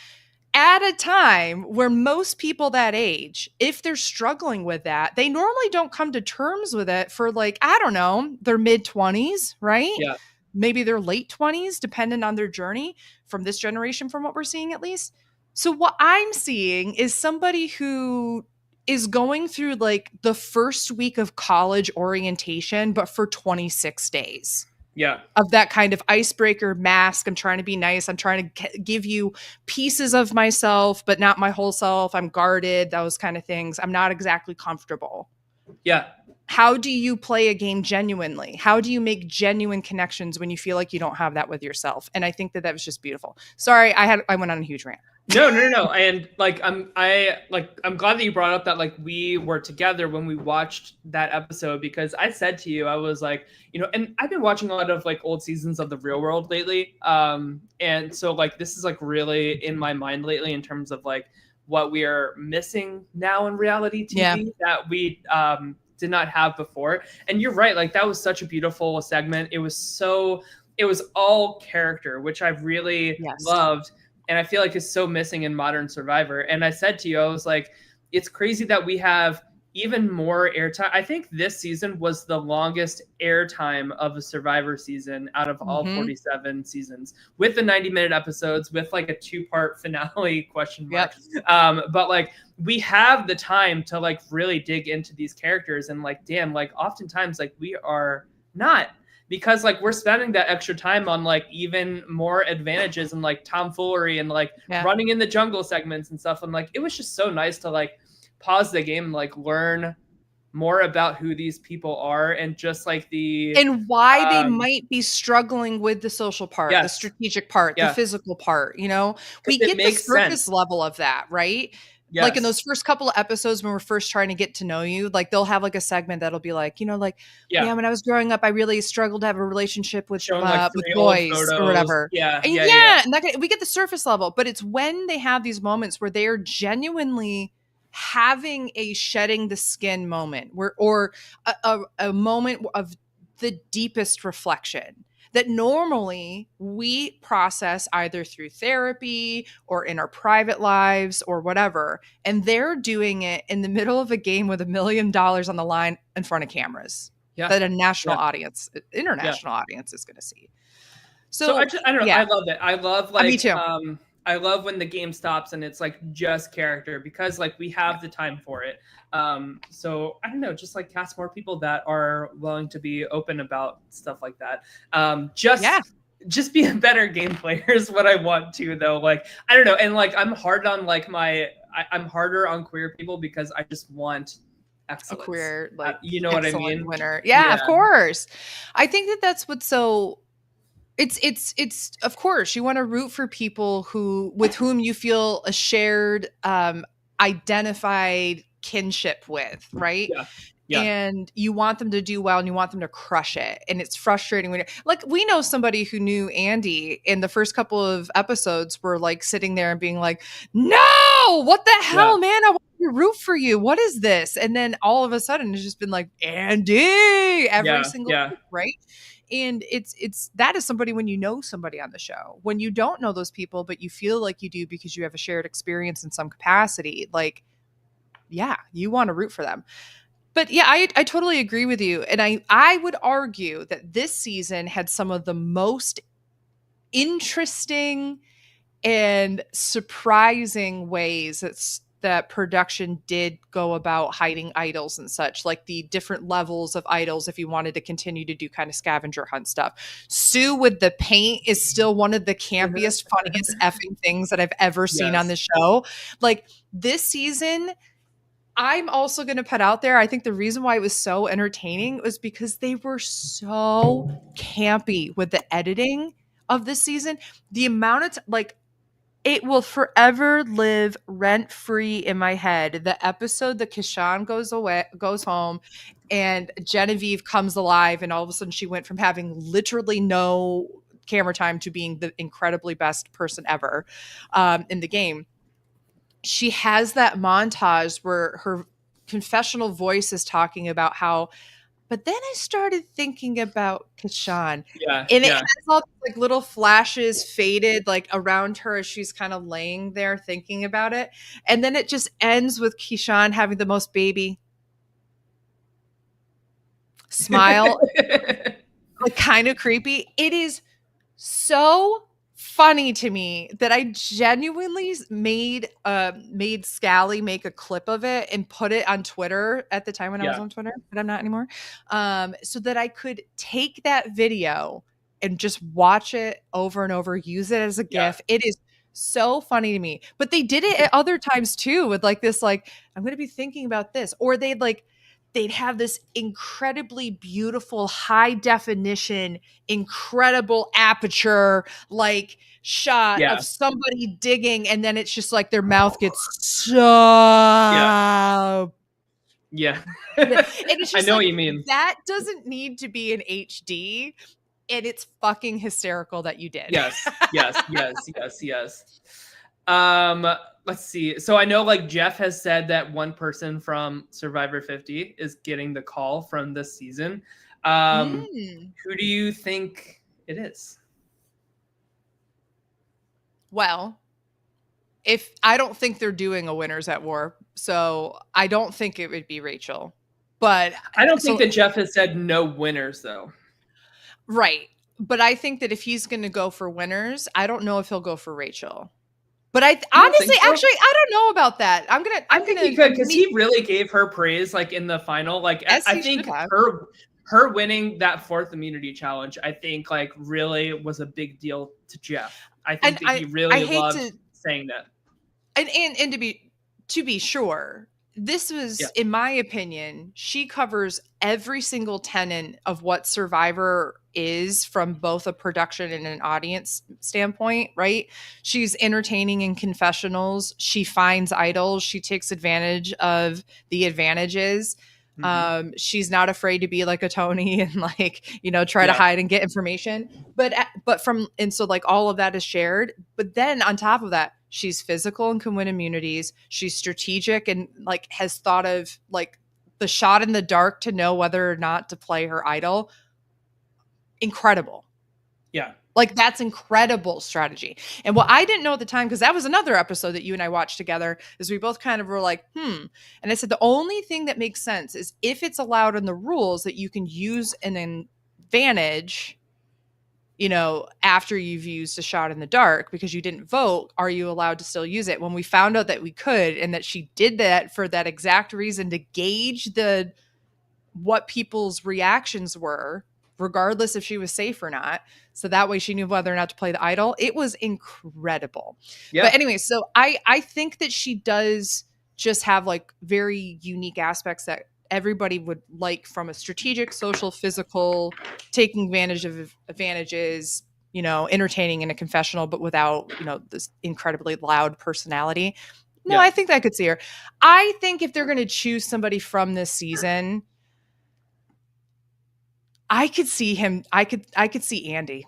at a time where most people that age, if they're struggling with that, they normally don't come to terms with it for like, I don't know, their mid-20s, right? Yeah. Maybe their late 20s, depending on their journey from this generation, from what we're seeing at least. So what I'm seeing is somebody who is going through like the first week of college orientation, but for 26 days. Yeah. Of that kind of icebreaker mask. I'm trying to be nice. I'm trying to give you pieces of myself, but not my whole self. I'm guarded, those kind of things. I'm not exactly comfortable. Yeah. How do you play a game genuinely? How do you make genuine connections when you feel like you don't have that with yourself? And I think that was just beautiful. Sorry, I went on a huge rant. No. And like, I'm glad that you brought up that like we were together when we watched that episode, because I said to you, I was like, and I've been watching a lot of like old seasons of The Real World lately. And so like, this is like really in my mind lately in terms of like what we are missing now in reality TV that we, did not have before. And you're right. Like that was such a beautiful segment. It was all character, which I really loved. And I feel like it's so missing in modern Survivor. And I said to you, I was like, it's crazy that we have even more airtime. I think this season was the longest airtime of a Survivor season out of all 47 seasons, with the 90-minute episodes, with like a 2-part finale question mark. But like we have the time to like really dig into these characters, and like damn, like oftentimes like we are not, because like we're spending that extra time on like even more advantages and like tomfoolery and like running in the jungle segments and stuff. And like it was just so nice to like pause the game and like learn more about who these people are, and just like and why they might be struggling with the social part, the strategic part, the physical part. You know, we get the surface level of that, right? Yes. Like in those first couple of episodes when we're first trying to get to know you, like they'll have like a segment that'll be like, you know, like, when I was growing up, I really struggled to have a relationship with boys or whatever. And we get the surface level, but it's when they have these moments where they are genuinely having a shedding the skin moment, or a moment of the deepest reflection that normally we process either through therapy or in our private lives or whatever. And they're doing it in the middle of a game with $1 million on the line in front of cameras that a national audience, international audience is going to see. So I don't know. I love it. I love like, me too. I love when the game stops and it's like just character, because like we have the time for it. So I don't know, just like cast more people that are willing to be open about stuff like that. Just be a better game player is what I want to, though. Like, I don't know. And like, I'm hard on like I'm harder on queer people because I just want excellence. A queer, like, you know what I mean? Winner. Yeah, of course. I think that's what's so, it's of course you want to root for people with whom you feel a shared identified kinship with, right? And you want them to do well and you want them to crush it. And it's frustrating when like, we know somebody who knew Andy in the first couple of episodes were like sitting there and being like, no, what the hell, man? I want to root for you. What is this? And then all of a sudden it's just been like, Andy, every single week, right? And it's that is somebody when you know somebody on the show. When you don't know those people, but you feel like you do because you have a shared experience in some capacity, like, you want to root for them. But I totally agree with you. And I would argue that this season had some of the most interesting and surprising ways that production did go about hiding idols and such, like the different levels of idols if you wanted to continue to do kind of scavenger hunt stuff. Sue with the paint is still one of the campiest, funniest effing things that I've ever seen on the show. Like this season, I'm also going to put out there, I think the reason why it was so entertaining was because they were so campy with the editing of this season. The amount of it will forever live rent-free in my head. The episode that Kishan goes home and Genevieve comes alive, and all of a sudden she went from having literally no camera time to being the incredibly best person ever in the game. She has that montage where her confessional voice is talking about how, but then I started thinking about Kishan. And it has all these, like, little flashes faded like around her as she's kind of laying there thinking about it. And then it just ends with Kishan having the most baby smile. Like kind of creepy. It is so funny to me that I genuinely made Scally make a clip of it and put it on Twitter at the time when I was on Twitter, but I'm not anymore. So that I could take that video and just watch it over and over, use it as a GIF. It is so funny to me. But they did it at other times too, with like this, like, I'm going to be thinking about this, or they'd have this incredibly beautiful, high definition, incredible aperture, like shot of somebody digging. And then it's just like their mouth gets so. And it's just I know what you mean. That doesn't need to be in HD. And it's fucking hysterical that you did. Yes. Let's see. So I know like Jeff has said that one person from Survivor 50 is getting the call from this season. Who do you think it is? Well, if I don't think they're doing a Winners at War, so I don't think it would be Rachel. But I don't think that Jeff has said no winners though. Right. But I think that if he's going to go for winners, I don't know if he'll go for Rachel. But honestly, so? Actually, I don't know about that. I think he could, because he really gave her praise, like in the final. Like I think her winning that 4th immunity challenge, I think like really was a big deal to Jeff. I think that he really loved saying that. And to be sure, this was, in my opinion, she covers every single tenet of what Survivor is from both a production and an audience standpoint, right? She's entertaining in confessionals. She finds idols. She takes advantage of the advantages. Mm-hmm. She's not afraid to be like a Tony and like, try to hide and get information. And so like all of that is shared. But then on top of that, she's physical and can win immunities. She's strategic and like has thought of like the shot in the dark to know whether or not to play her idol. Incredible. Yeah. Like that's incredible strategy. And what I didn't know at the time, because that was another episode that you and I watched together, is we both kind of were like, And I said, the only thing that makes sense is if it's allowed in the rules that you can use an advantage, after you've used a shot in the dark because you didn't vote, are you allowed to still use it? When we found out that we could, and that she did that for that exact reason, to gauge what people's reactions were, regardless if she was safe or not. So that way she knew whether or not to play the idol. It was incredible. Yeah. But anyway, so I think that she does just have like very unique aspects that everybody would like from a strategic, social, physical, taking advantage of advantages, entertaining in a confessional, but without, this incredibly loud personality. No, I think I could see her. I think if they're going to choose somebody from this season, I could see him. I could see Andy.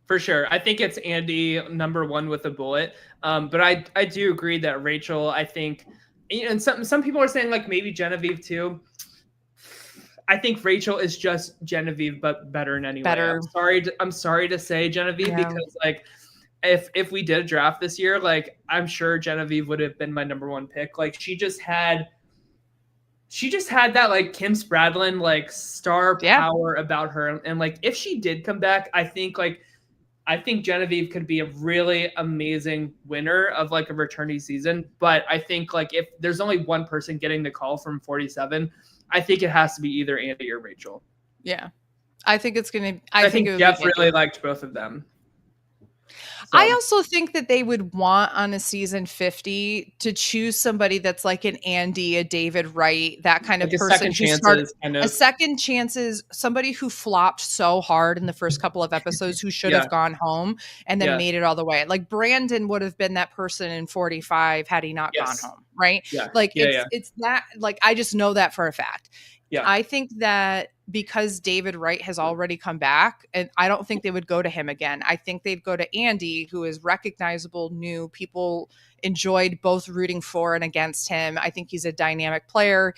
For sure. I think it's Andy number 1 with a bullet. But I do agree that Rachel, I think, and some people are saying like maybe Genevieve too. I think Rachel is just Genevieve, but better in any way. I'm sorry to say Genevieve, because like if we did a draft this year, like I'm sure Genevieve would have been my number 1 pick. Like she just had that like Kim Spradlin like star power about her, and like if she did come back, I think Genevieve could be a really amazing winner of like a returnee season. But I think like if there's only one person getting the call from 47, I think it has to be either Andy or Rachel. Yeah, I think it's gonna. I think Jeff really liked both of them. So. I also think that they would want on a season 50 to choose somebody that's like an Andy, a David Wright, that kind of person. A second chances, somebody who flopped so hard in the first couple of episodes who should have gone home and then made it all the way. Like Brandon would have been that person in 45 had he not gone home, right? Yeah. Like it's that, like I just know that for a fact. Yeah. I think that because David Wright has already come back, and I don't think they would go to him again. I think they'd go to Andy, who is recognizable, new. People enjoyed both rooting for and against him. I think he's a dynamic player.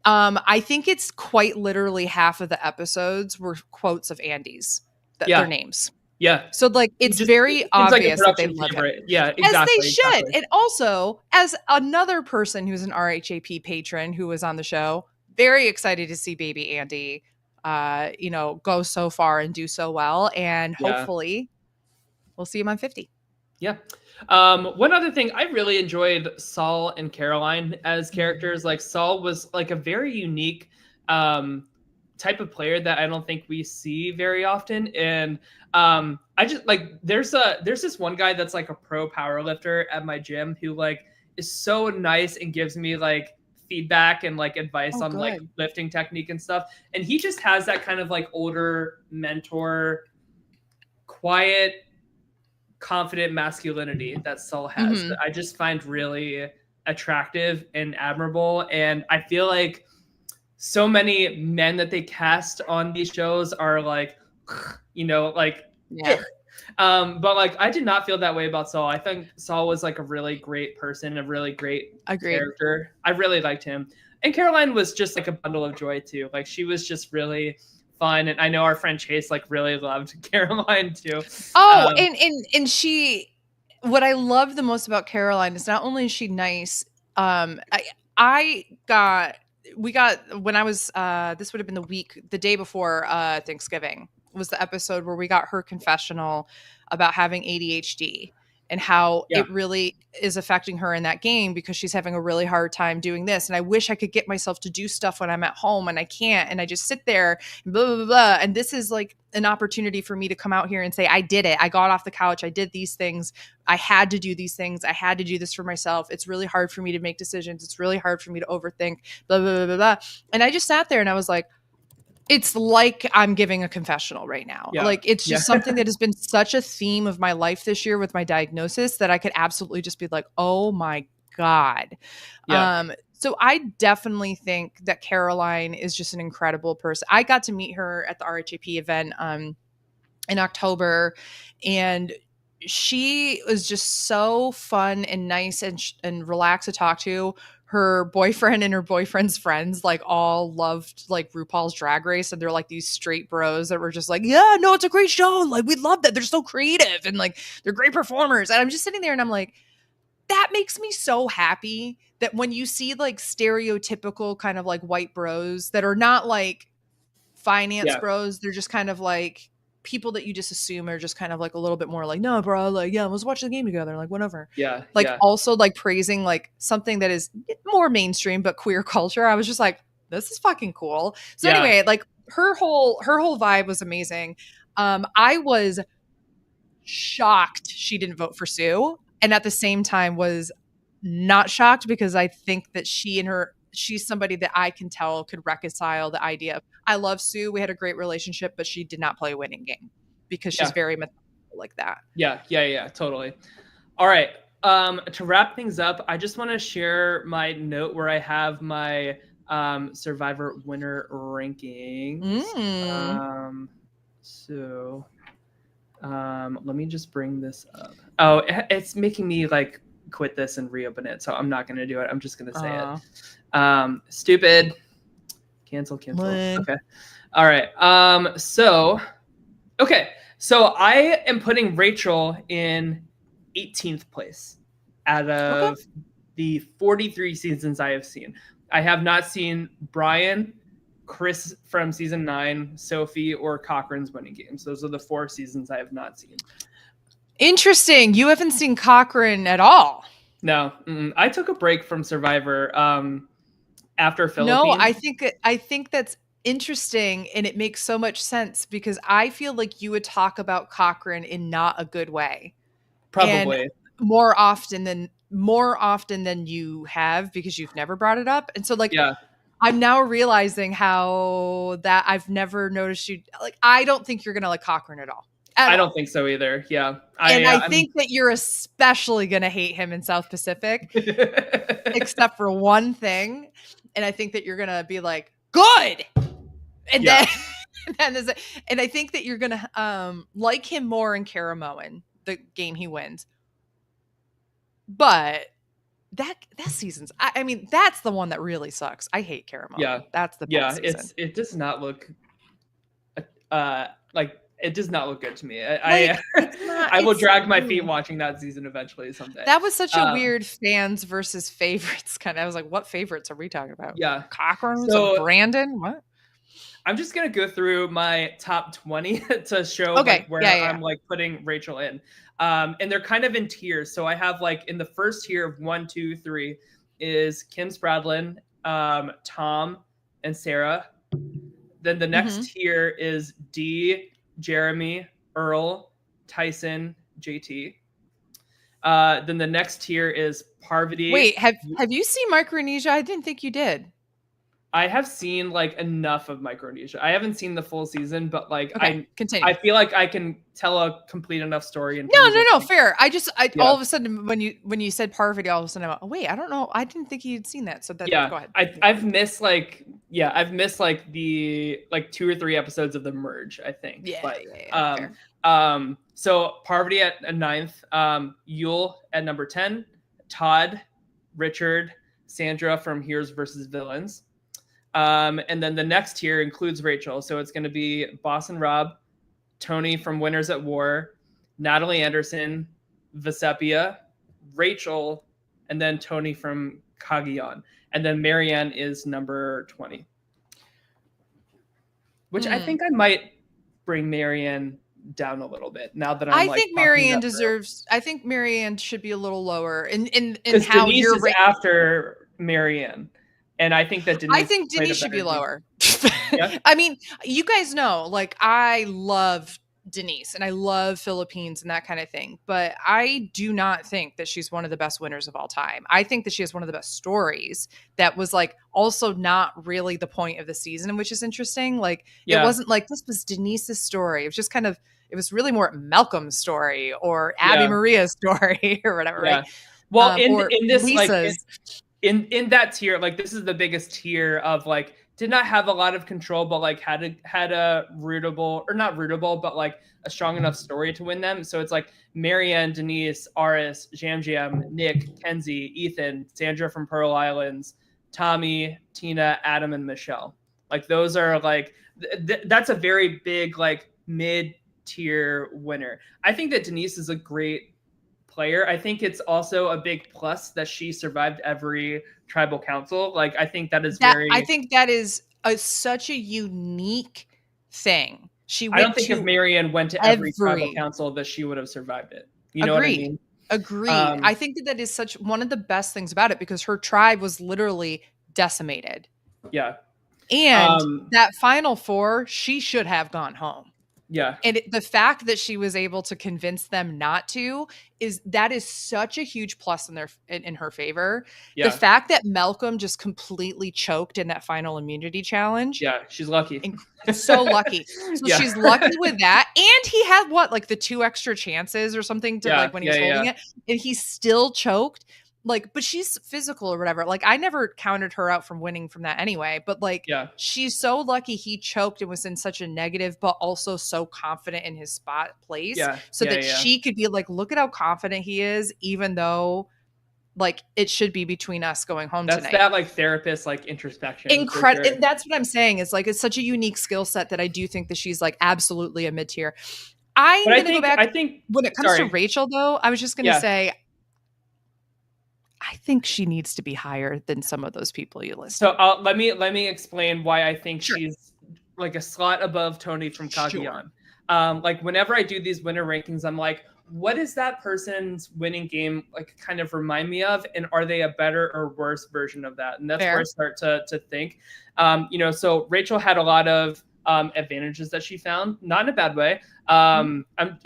I think it's quite literally half of the episodes were quotes of Andy's, their names. Yeah. So like it's very obvious that they love him. Yeah, exactly. As they should. Exactly. And also, as another person who's an RHAP patron who was on the show, very excited to see baby Andy, go so far and do so well. And hopefully we'll see him on 50. Yeah. One other thing, I really enjoyed Saul and Caroline as characters. Like Saul was like a very unique type of player that I don't think we see very often. And I just like, there's this one guy that's like a pro power lifter at my gym who like is so nice and gives me like feedback and like advice on like lifting technique and stuff. And he just has that kind of like older mentor, quiet, confident masculinity that Saul has that I just find really attractive and admirable. And I feel like so many men that they cast on these shows are like, but like I did not feel that way about Saul. I think Saul was like a really great person, a really great character. I really liked him. And Caroline was just like a bundle of joy too. Like she was just really fun. And I know our friend Chase like really loved Caroline too. Oh, and she what I love the most about Caroline is not only is she nice, I got we got when I was this would have been the day before Thanksgiving was the episode where we got her confessional about having ADHD and how it really is affecting her in that game because she's having a really hard time doing this. And I wish I could get myself to do stuff when I'm at home and I can't. And I just sit there and blah, blah, blah, blah. And this is like an opportunity for me to come out here and say, I did it. I got off the couch. I did these things. I had to do these things. I had to do this for myself. It's really hard for me to make decisions. It's really hard for me to overthink, blah, blah, blah, blah, blah. And I just sat there and I was like, it's like I'm giving a confessional right now. Yeah. Like it's just something that has been such a theme of my life this year with my diagnosis that I could absolutely just be like, oh my God. Yeah. So I definitely think that Caroline is just an incredible person. I got to meet her at the RHAP event in October, and she was just so fun and nice and relaxed to talk to. Her boyfriend and her boyfriend's friends like all loved like RuPaul's Drag Race, and they're like these straight bros that were just like, yeah, no, it's a great show. Like we love that. They're so creative and like they're great performers. And I'm just sitting there and I'm like, that makes me so happy that when you see like stereotypical kind of like white bros that are not like finance bros, they're just kind of like people that you just assume are just kind of like a little bit more like, no, bro, like, yeah, let's watch the game together. Like, whatever. Yeah. Like, also like praising like something that is more mainstream, but queer culture. I was just like, this is fucking cool. So anyway, like her whole vibe was amazing. I was shocked she didn't vote for Sue. And at the same time was not shocked because I think that she's somebody that I can tell could reconcile the idea of, I love Sue. We had a great relationship, but she did not play a winning game because she's very methodical like that. Yeah, totally. All right. To wrap things up, I just want to share my note where I have my Survivor winner rankings. Let me just bring this up. Oh, it's making me like quit this and reopen it, so I'm not going to do it. I'm just going to say it. Stupid. Cancel. Okay. All right. So I am putting Rachel in 18th place out of the 43 seasons I have seen. I have not seen Brian, Chris from season 9, Sophie, or Cochran's winning games. Those are the 4 seasons I have not seen. Interesting. You haven't seen Cochran at all. No, I took a break from Survivor after Philippines. No, I think that's interesting, and it makes so much sense because I feel like you would talk about Cochran in not a good way. Probably. And more often than you have because you've never brought it up. And so like I'm now realizing how that I've never noticed you like I don't think you're going to like Cochran at all. I don't think so either. Yeah. I think that you're especially going to hate him in South Pacific, except for one thing. And I think that you're going to be like, good. And then I think that you're going to like him more in Karamoan, the game he wins. But that season's, I mean, that's the one that really sucks. I hate Karamoan. Yeah. That's the best season. It does not look like, it does not look good to me. I will drag my feet watching that season eventually someday. That was such a weird fans versus favorites kind of. I was like, what favorites are we talking about? Yeah. Cochran? So, Brandon? What? I'm just going to go through my top 20 to show where I'm like putting Rachel in. And they're kind of in tiers. So I have like in the first tier of 1, 2, 3 is Kim Spradlin, Tom, and Sarah. Then the next tier is D, Jeremy, Earl, Tyson, JT. Then the next tier is Parvati. Wait, have you seen Micronesia? I didn't think you did. I have seen like enough of Micronesia. I haven't seen the full season, but like continue. I feel like I can tell a complete enough story. No, fair. All of a sudden when you said Parvati, all of a sudden I'm like, oh, wait, I don't know. I didn't think you'd seen that. So go ahead. I've missed the 2 or 3 episodes of the merge, I think. So Parvati at 9th, Yul at number 10, Todd, Richard, Sandra from Heroes versus Villains. And then the next tier includes Rachel. So it's going to be Boss and Rob, Tony from Winners at War, Natalie Anderson, Vesepia, Rachel, and then Tony from Cagayan. And then Marianne is number 20. Which I think I might bring Marianne down a little bit now that I'm think Marianne deserves. I think Marianne should be a little lower in how Denise you're is after Marianne, and I think that Denise. I think Denise should be lower. Yeah? I mean, you guys know, like, I love Denise and I love Philippines and that kind of thing, but I do not think that she's one of the best winners of all time. I think that she has one of the best stories that was like also not really the point of the season, which is interesting. Like, it wasn't like this was Denise's story. It was just kind of, it was really more Malcolm's story or Abby Maria's story or whatever, right? Well, in this Lisa's. Like in that tier, like this is the biggest tier of like did not have a lot of control, but like had a rootable or not rootable, but like a strong enough story to win them. So it's like Marianne, Denise, Aris, Jam Jam, Nick, Kenzie, Ethan, Sandra from Pearl Islands, Tommy, Tina, Adam, and Michelle. Like those are like that's a very big like mid-tier winner. I think that Denise is a great player. I think it's also a big plus that she survived every tribal council. Like I think that is I think that is such a unique thing. I don't think if Marianne went to every tribal council that she would have survived it. You know what I mean? Agreed. I think that is such one of the best things about it because her tribe was literally decimated. Yeah. And that final four, she should have gone home. Yeah. And the fact that she was able to convince them not to is such a huge plus in her favor. Yeah. The fact that Malcolm just completely choked in that final immunity challenge. Yeah, she's lucky. So lucky. So she's lucky with that. And he had like the 2 extra chances or something to like when he was holding it. And he still choked. Like, but she's physical or whatever. Like, I never counted her out from winning from that anyway. But like, she's so lucky he choked and was in such a negative, but also so confident in his place. So that she could be like, look at how confident he is, even though like it should be between us going home tonight. That's that like therapist, like introspection. Incredible. Sure. That's what I'm saying. Is like, it's such a unique skill set that I do think that she's like absolutely a mid-tier. I'm going to go back. I think when it comes to Rachel though, I was just going to say, I think she needs to be higher than some of those people you listed. So let me explain why I think she's like a slot above Tony from Cagayan. Like whenever I do these winner rankings, I'm like, what is that person's winning game like kind of remind me of? And are they a better or worse version of that? And that's where I start to think. So Rachel had a lot of advantages that she found, not in a bad way. I'm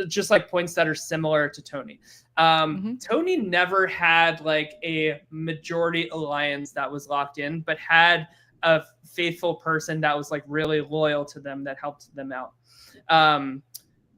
just like points that are similar to Tony. Tony never had like a majority alliance that was locked in, but had a faithful person that was like really loyal to them that helped them out.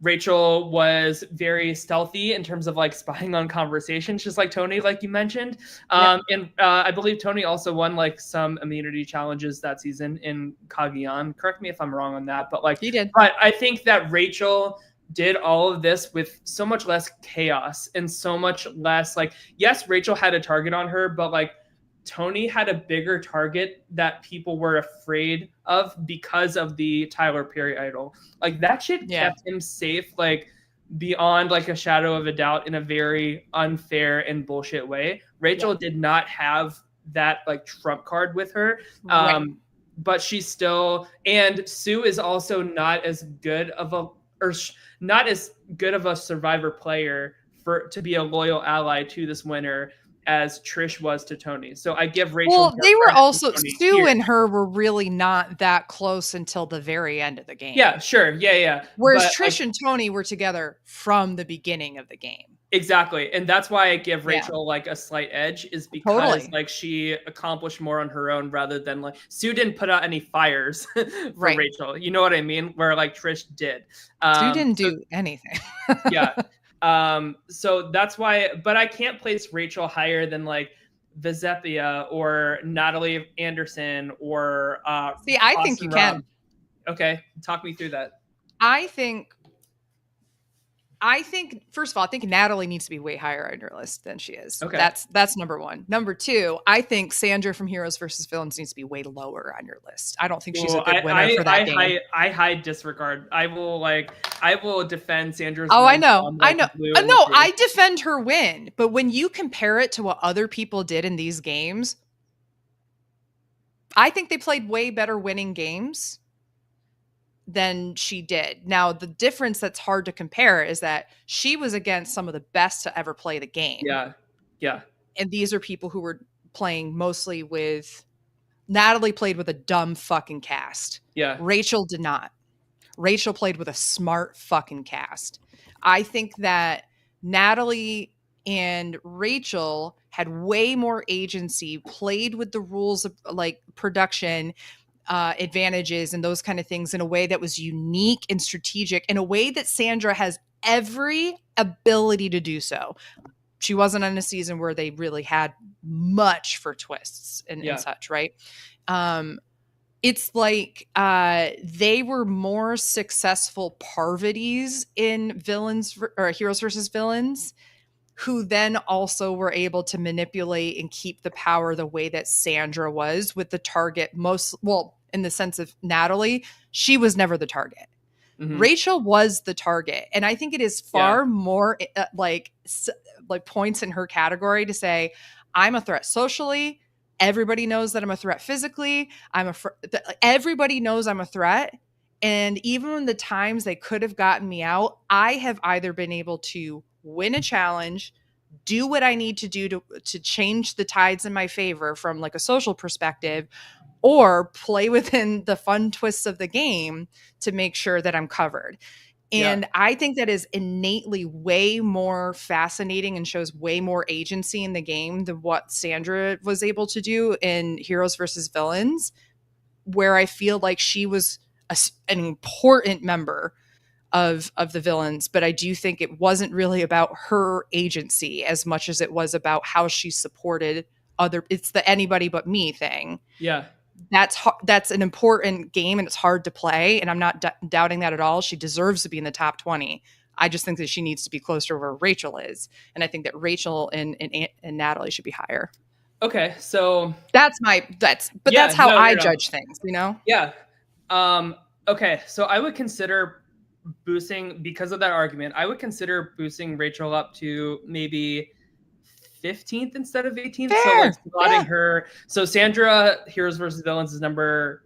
Rachel was very stealthy in terms of like spying on conversations, just like Tony, like you mentioned. And I believe Tony also won like some immunity challenges that season in Cagayan. Correct me if I'm wrong on that, but like he did. But I think that Rachel did all of this with so much less chaos and so much less like, yes, Rachel had a target on her, but like Tony had a bigger target that people were afraid of because of the Tyler Perry idol. Like that shit kept him safe, like beyond like a shadow of a doubt in a very unfair and bullshit way. Rachel did not have that like trump card with her. But she's still, and Sue is also not as good of a survivor player to be a loyal ally to this winner as Trish was to Tony. So I give Rachel. Well, they were also Sue and her were really not that close until the very end of the game. Yeah, sure. Yeah. Whereas Trish and Tony were together from the beginning of the game. Exactly. And that's why I give Rachel like a slight edge is because like she accomplished more on her own rather than like Sue didn't put out any fires for Rachel. You know what I mean? Where like Trish did. Sue didn't do anything. So that's why, but I can't place Rachel higher than like Vesepia or Natalie Anderson or See, I think you can. Okay, talk me through that. I think I think, first of all, I think Natalie needs to be way higher on your list than she is. Okay. That's number one. Number two, I think Sandra from Heroes versus Villains needs to be way lower on your list. I don't think she's a good winner for that game. I hide disregard. I will defend Sandra's. Oh, win I know. on, I know. Blue No, I defend her win. But when you compare it to what other people did in these games, I think they played way better winning games than she did. Now, the difference that's hard to compare is that she was against some of the best to ever play the game. Yeah. Yeah. And these are people who were playing mostly with Natalie played with a dumb fucking cast. Yeah. Rachel did not. Rachel played with a smart fucking cast. I think that Natalie and Rachel had way more agency, played with the rules of like production advantages and those kind of things in a way that was unique and strategic, in a way that Sandra has every ability to do so. She wasn't on a season where they really had much for twists and such, right? It's like they were more successful Parvati's in Villains or Heroes versus Villains, who then also were able to manipulate and keep the power the way that Sandra was with the target in the sense of Natalie, she was never the target. Mm-hmm. Rachel was the target. And I think it is far more like points in her category to say, I'm a threat socially. Everybody knows that I'm a threat physically. Everybody knows I'm a threat. And even the times they could have gotten me out, I have either been able to win a challenge, do what I need to do to change the tides in my favor from like a social perspective, or play within the fun twists of the game to make sure that I'm covered. And I think that is innately way more fascinating and shows way more agency in the game than what Sandra was able to do in Heroes versus Villains, where I feel like she was an important member of the villains. But I do think it wasn't really about her agency as much as it was about how she supported it's the anybody but me thing. Yeah. That's an important game and it's hard to play. And I'm not doubting that at all. She deserves to be in the top 20. I just think that she needs to be closer to where Rachel is. And I think that Rachel and Natalie should be higher. Okay. So that's how I judge things, you know? Yeah. Okay. So I would consider boosting, because of that argument, I would consider boosting Rachel up to maybe 15th instead of 18th. Fair. So like slotting her. So Sandra, Heroes versus Villains, is number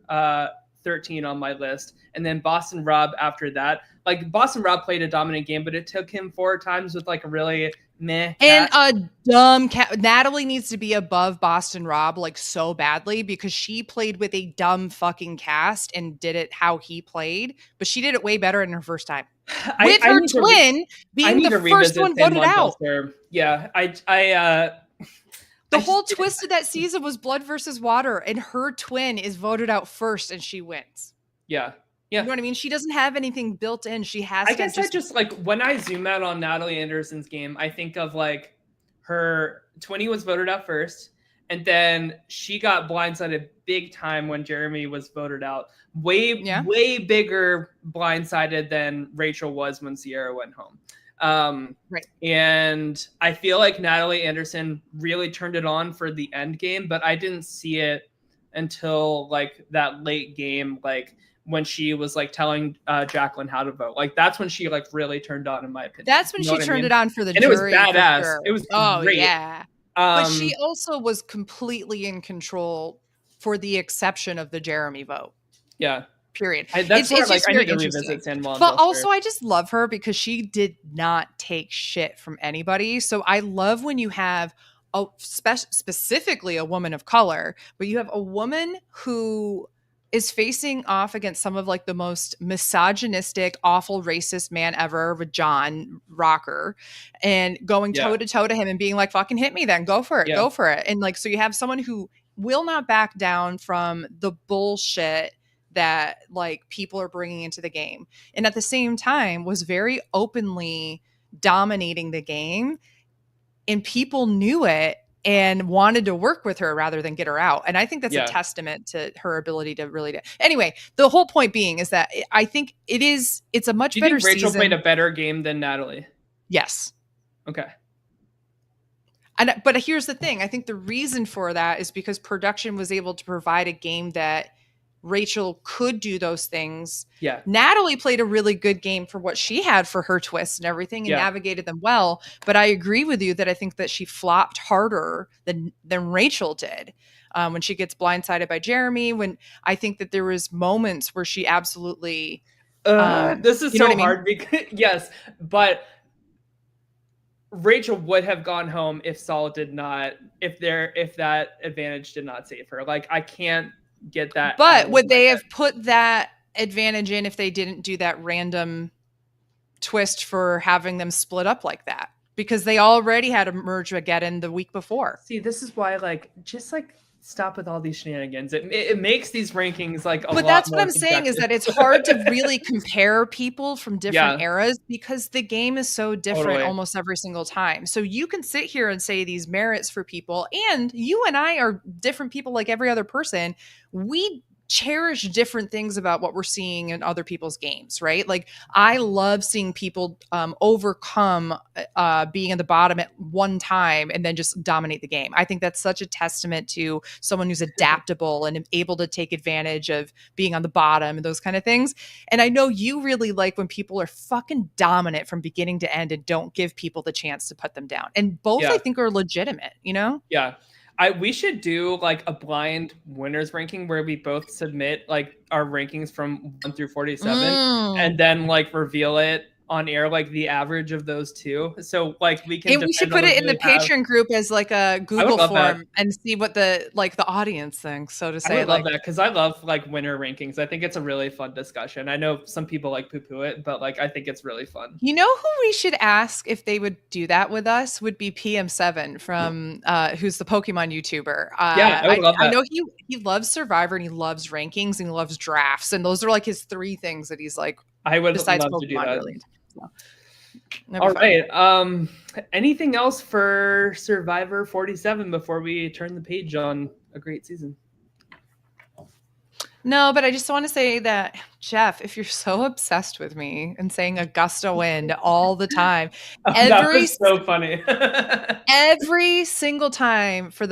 13 on my list. And then Boston Rob after that. Like Boston Rob played a dominant game, but it took him 4 times with like a really meh and a dumb cat. Natalie needs to be above Boston Rob like so badly because she played with a dumb fucking cast and did it how he played, but she did it way better in her first time. With her twin being the first one voted out. Yeah, the whole twist of that season was blood versus water, and her twin is voted out first, and she wins. Yeah. Yeah. You know what I mean? She doesn't have anything built in. She has. I guess I just like when I zoom out on Natalie Anderson's game, I think of like her 20 was voted out first, and then she got blindsided big time when Jeremy was voted out. Way bigger blindsided than Rachel was when Sierra went home. Right. And I feel like Natalie Anderson really turned it on for the end game, but I didn't see it until like that late game, like when she was like telling Jacqueline how to vote. Like that's when she like really turned on, in my opinion. That's when she turned it on for the jury. And it was badass. Sure. It was great. Yeah. But she also was completely in control for the exception of the Jeremy vote. Yeah. Period. That's where like I need to revisit San Juan. But also I just love her because she did not take shit from anybody. So I love when you have specifically a woman of color, but you have a woman who is facing off against some of like the most misogynistic, awful, racist man ever with John Rocker, and going toe to toe to him and being like, fucking hit me then, go for it, go for it. And like, so you have someone who will not back down from the bullshit that like people are bringing into the game. And at the same time was very openly dominating the game, and people knew it. and wanted to work with her rather than get her out. And I think that's Yeah. a testament to her ability to really anyway, the whole point being is that I think it's a much better season. Rachel played a better game than Natalie? Yes. Okay. But here's the thing. I think the reason for that is because production was able to provide a game that Rachel could do those things. Yeah. Natalie played a really good game for what she had for her twists and everything and navigated them well. But I agree with you that I think that she flopped harder than Rachel did. When she gets blindsided by Jeremy, when I think that there was moments where she absolutely this is so hard because yes, but Rachel would have gone home if Saul did not, if that advantage did not save her. Like, I can't get that. But would they have put that advantage in if they didn't do that random twist for having them split up like that? Because they already had a Mergeageddon the week before. See, this is why, just stop with all these shenanigans. It makes these rankings like a lot. But that's what I'm saying is that it's hard to really compare people from different eras because the game is so different almost every single time. So you can sit here and say these merits for people, and you and I are different people like every other person. We cherish different things about what we're seeing in other people's games, right? Like I love seeing people overcome being at the bottom at one time and then just dominate the game. I think that's such a testament to someone who's adaptable and able to take advantage of being on the bottom and those kind of things. And I know you really like when people are fucking dominant from beginning to end and don't give people the chance to put them down. And both I think are legitimate, you know? Yeah. We should do a blind winners ranking where we both submit our rankings from 1 through 47 and then reveal it on air, the average of those two. So we can. And we should put it in the Patreon group as a Google form and see what the audience thinks. So to say, I would love that because I love winner rankings. I think it's a really fun discussion. I know some people poo-poo it, but I think it's really fun. You know who we should ask if they would do that with us would be PM7 from who's the Pokemon YouTuber. I would love that. I know he loves Survivor and he loves rankings and he loves drafts, and those are his three things that he's I would besides love Pokemon, to do that. Really. So, all right. Anything else for Survivor 47 before we turn the page on a great season? No, but I just want to say that, Jeff, if you're so obsessed with me and saying a gust of wind all the time, that was so funny. Every single time for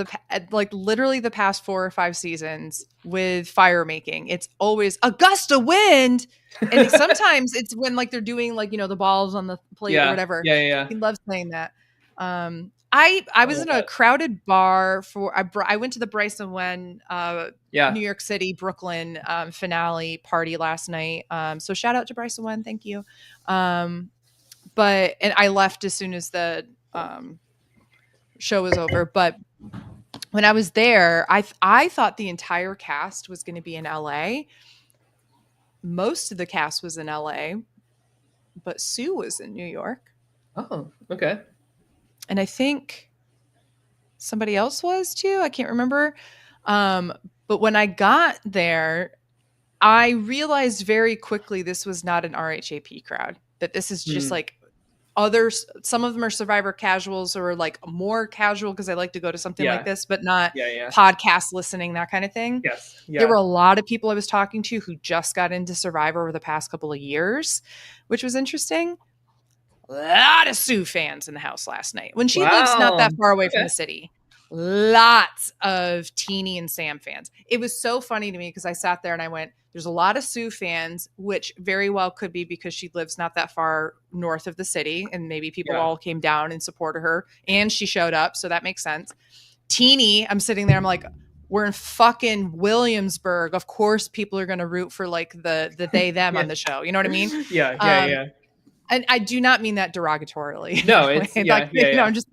literally the past 4 or 5 seasons with fire making, it's always a gust of wind. And sometimes it's when they're doing the balls on the plate or whatever. Yeah. He loves playing that. I was in a crowded bar I went to the Bryson Wen New York City, Brooklyn finale party last night. So shout out to Bryson Wen. Thank you. And I left as soon as the show was over. But when I was there, I thought the entire cast was going to be in LA. Most of the cast was in LA, but Sue was in New York. Oh, okay. And I think somebody else was too. I can't remember. But when I got there, I realized very quickly this was not an RHAP crowd, that this is just others. Some of them are Survivor casuals or more casual because I like to go to something like this, but not podcast listening, that kind of thing. Yes. Yeah. There were a lot of people I was talking to who just got into Survivor over the past couple of years, which was interesting. A lot of Sue fans in the house last night when she lives not that far away from the city. Lots of Teeny and Sam fans. It was so funny to me because I sat there and I went, there's a lot of Sue fans, which very well could be because she lives not that far north of the city. And maybe people all came down and supported her and she showed up. So that makes sense. Teeny, I'm sitting there. I'm like, we're in fucking Williamsburg. Of course, people are going to root for the they, them on the show. You know what I mean? Yeah. And I do not mean that derogatorily. No, it's I'm just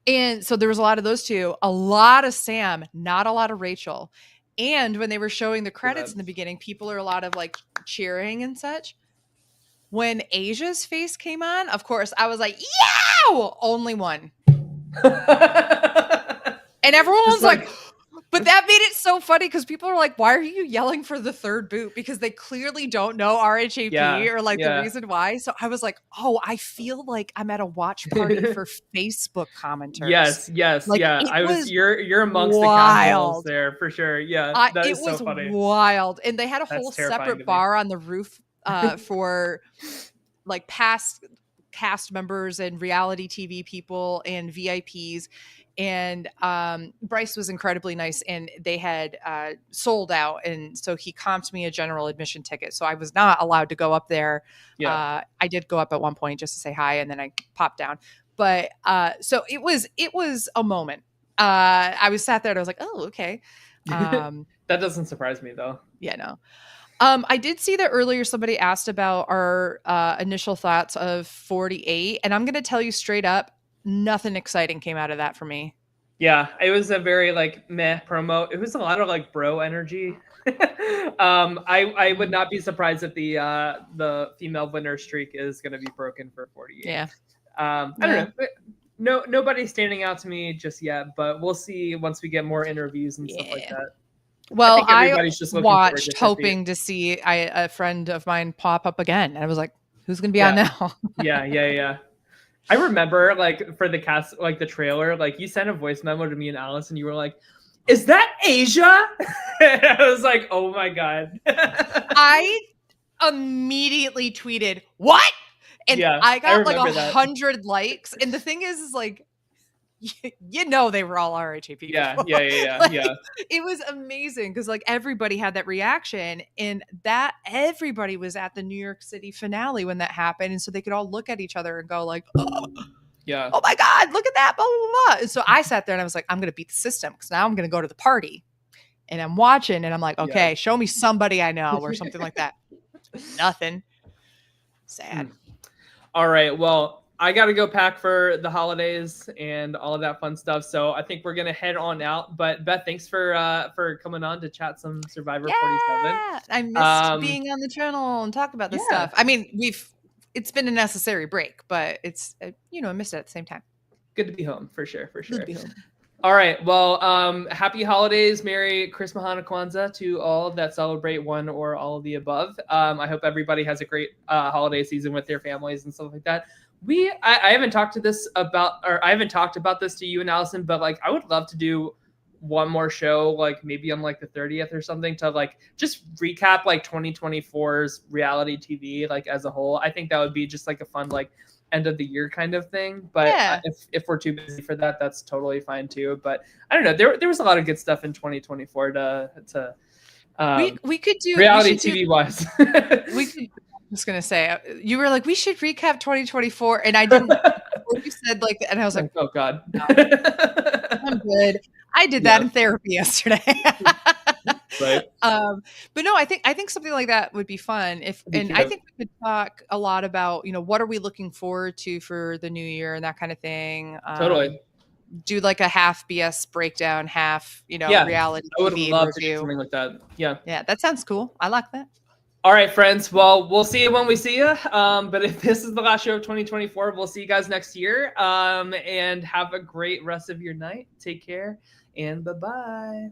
and so there was a lot of those two, a lot of Sam, not a lot of Rachel. And when they were showing the credits in the beginning, people are a lot of cheering and such. When Asia's face came on, of course, I was like, yeah, only one. And everyone was like, But that made it so funny because people are like, why are you yelling for the third boot? Because they clearly don't know RHAP or like the reason why. So I was like, oh, I feel like I'm at a watch party for Facebook commenters. Yes. Like, yeah. You're amongst the casuals there for sure. Yeah. That is so funny. Wild. And they had a whole separate bar on the roof for like past cast members and reality TV people and VIPs. And Bryce was incredibly nice, and they had sold out, and so he comped me a general admission ticket. So I was not allowed to go up there. I did go up at one point just to say hi, and then I popped down. But so it was a moment. I was sat there and I was like, oh, okay. That doesn't surprise me though. Yeah, no. I did see that earlier somebody asked about our initial thoughts of 48, and I'm going to tell you straight up, nothing exciting came out of that for me. Yeah, it was a very like meh promo. It was a lot of like bro energy. I would not be surprised if the female winner streak is going to be broken for 48. Yeah. I don't know. Nobody's standing out to me just yet, but we'll see once we get more interviews and stuff like that. Well, I watched hoping to see a friend of mine pop up again, and I was like, who's going to be on now? Yeah. I remember like for the cast, like the trailer, like you sent a voice memo to me and Alice, and you were like, "Is that Asia?" And I was like, "Oh my god!" I immediately tweeted, "What?" And I got like 100 likes. And the thing is like, you know, they were all RHAP people. Yeah. It was amazing because like everybody had that reaction, and that everybody was at the New York City finale when that happened, and so they could all look at each other and go like, oh my god, look at that, blah blah blah. And so I sat there and I was like, I'm gonna beat the system because now I'm gonna go to the party, and I'm watching and I'm like, okay, show me somebody I know or something like that. Nothing. Sad. All right, well, I got to go pack for the holidays and all of that fun stuff. So I think we're going to head on out. But Beth, thanks for coming on to chat some Survivor 47. I missed being on the channel and talk about this stuff. I mean, it's been a necessary break, but it's, I missed it at the same time. Good to be home for sure. Good to be home. All right. Well, happy holidays. Merry Christmas, Hanukkah, Kwanzaa to all that celebrate one or all of the above. I hope everybody has a great holiday season with their families and stuff like that. I haven't talked about this to you and Allison, but like I would love to do one more show, like maybe on like the 30th or something, to like just recap like 2024's reality TV like as a whole. I think that would be just like a fun like end of the year kind of thing. But if we're too busy for that, that's totally fine too. But I don't know. There was a lot of good stuff in 2024 to we could do reality TV wise. We could. I was gonna say, you were like, we should recap 2024, and I didn't. You said like, and I was like, oh god, no, I'm good. I did that in therapy yesterday. Right. But no, I think something like that would be fun. I think we could talk a lot about, what are we looking forward to for the new year and that kind of thing. Totally. Do like a half BS breakdown, half reality. I would TV love review. to do something like that. Yeah, that sounds cool. I like that. All right, friends. Well, we'll see you when we see you. But if this is the last show of 2024, we'll see you guys next year. And have a great rest of your night. Take care and bye-bye.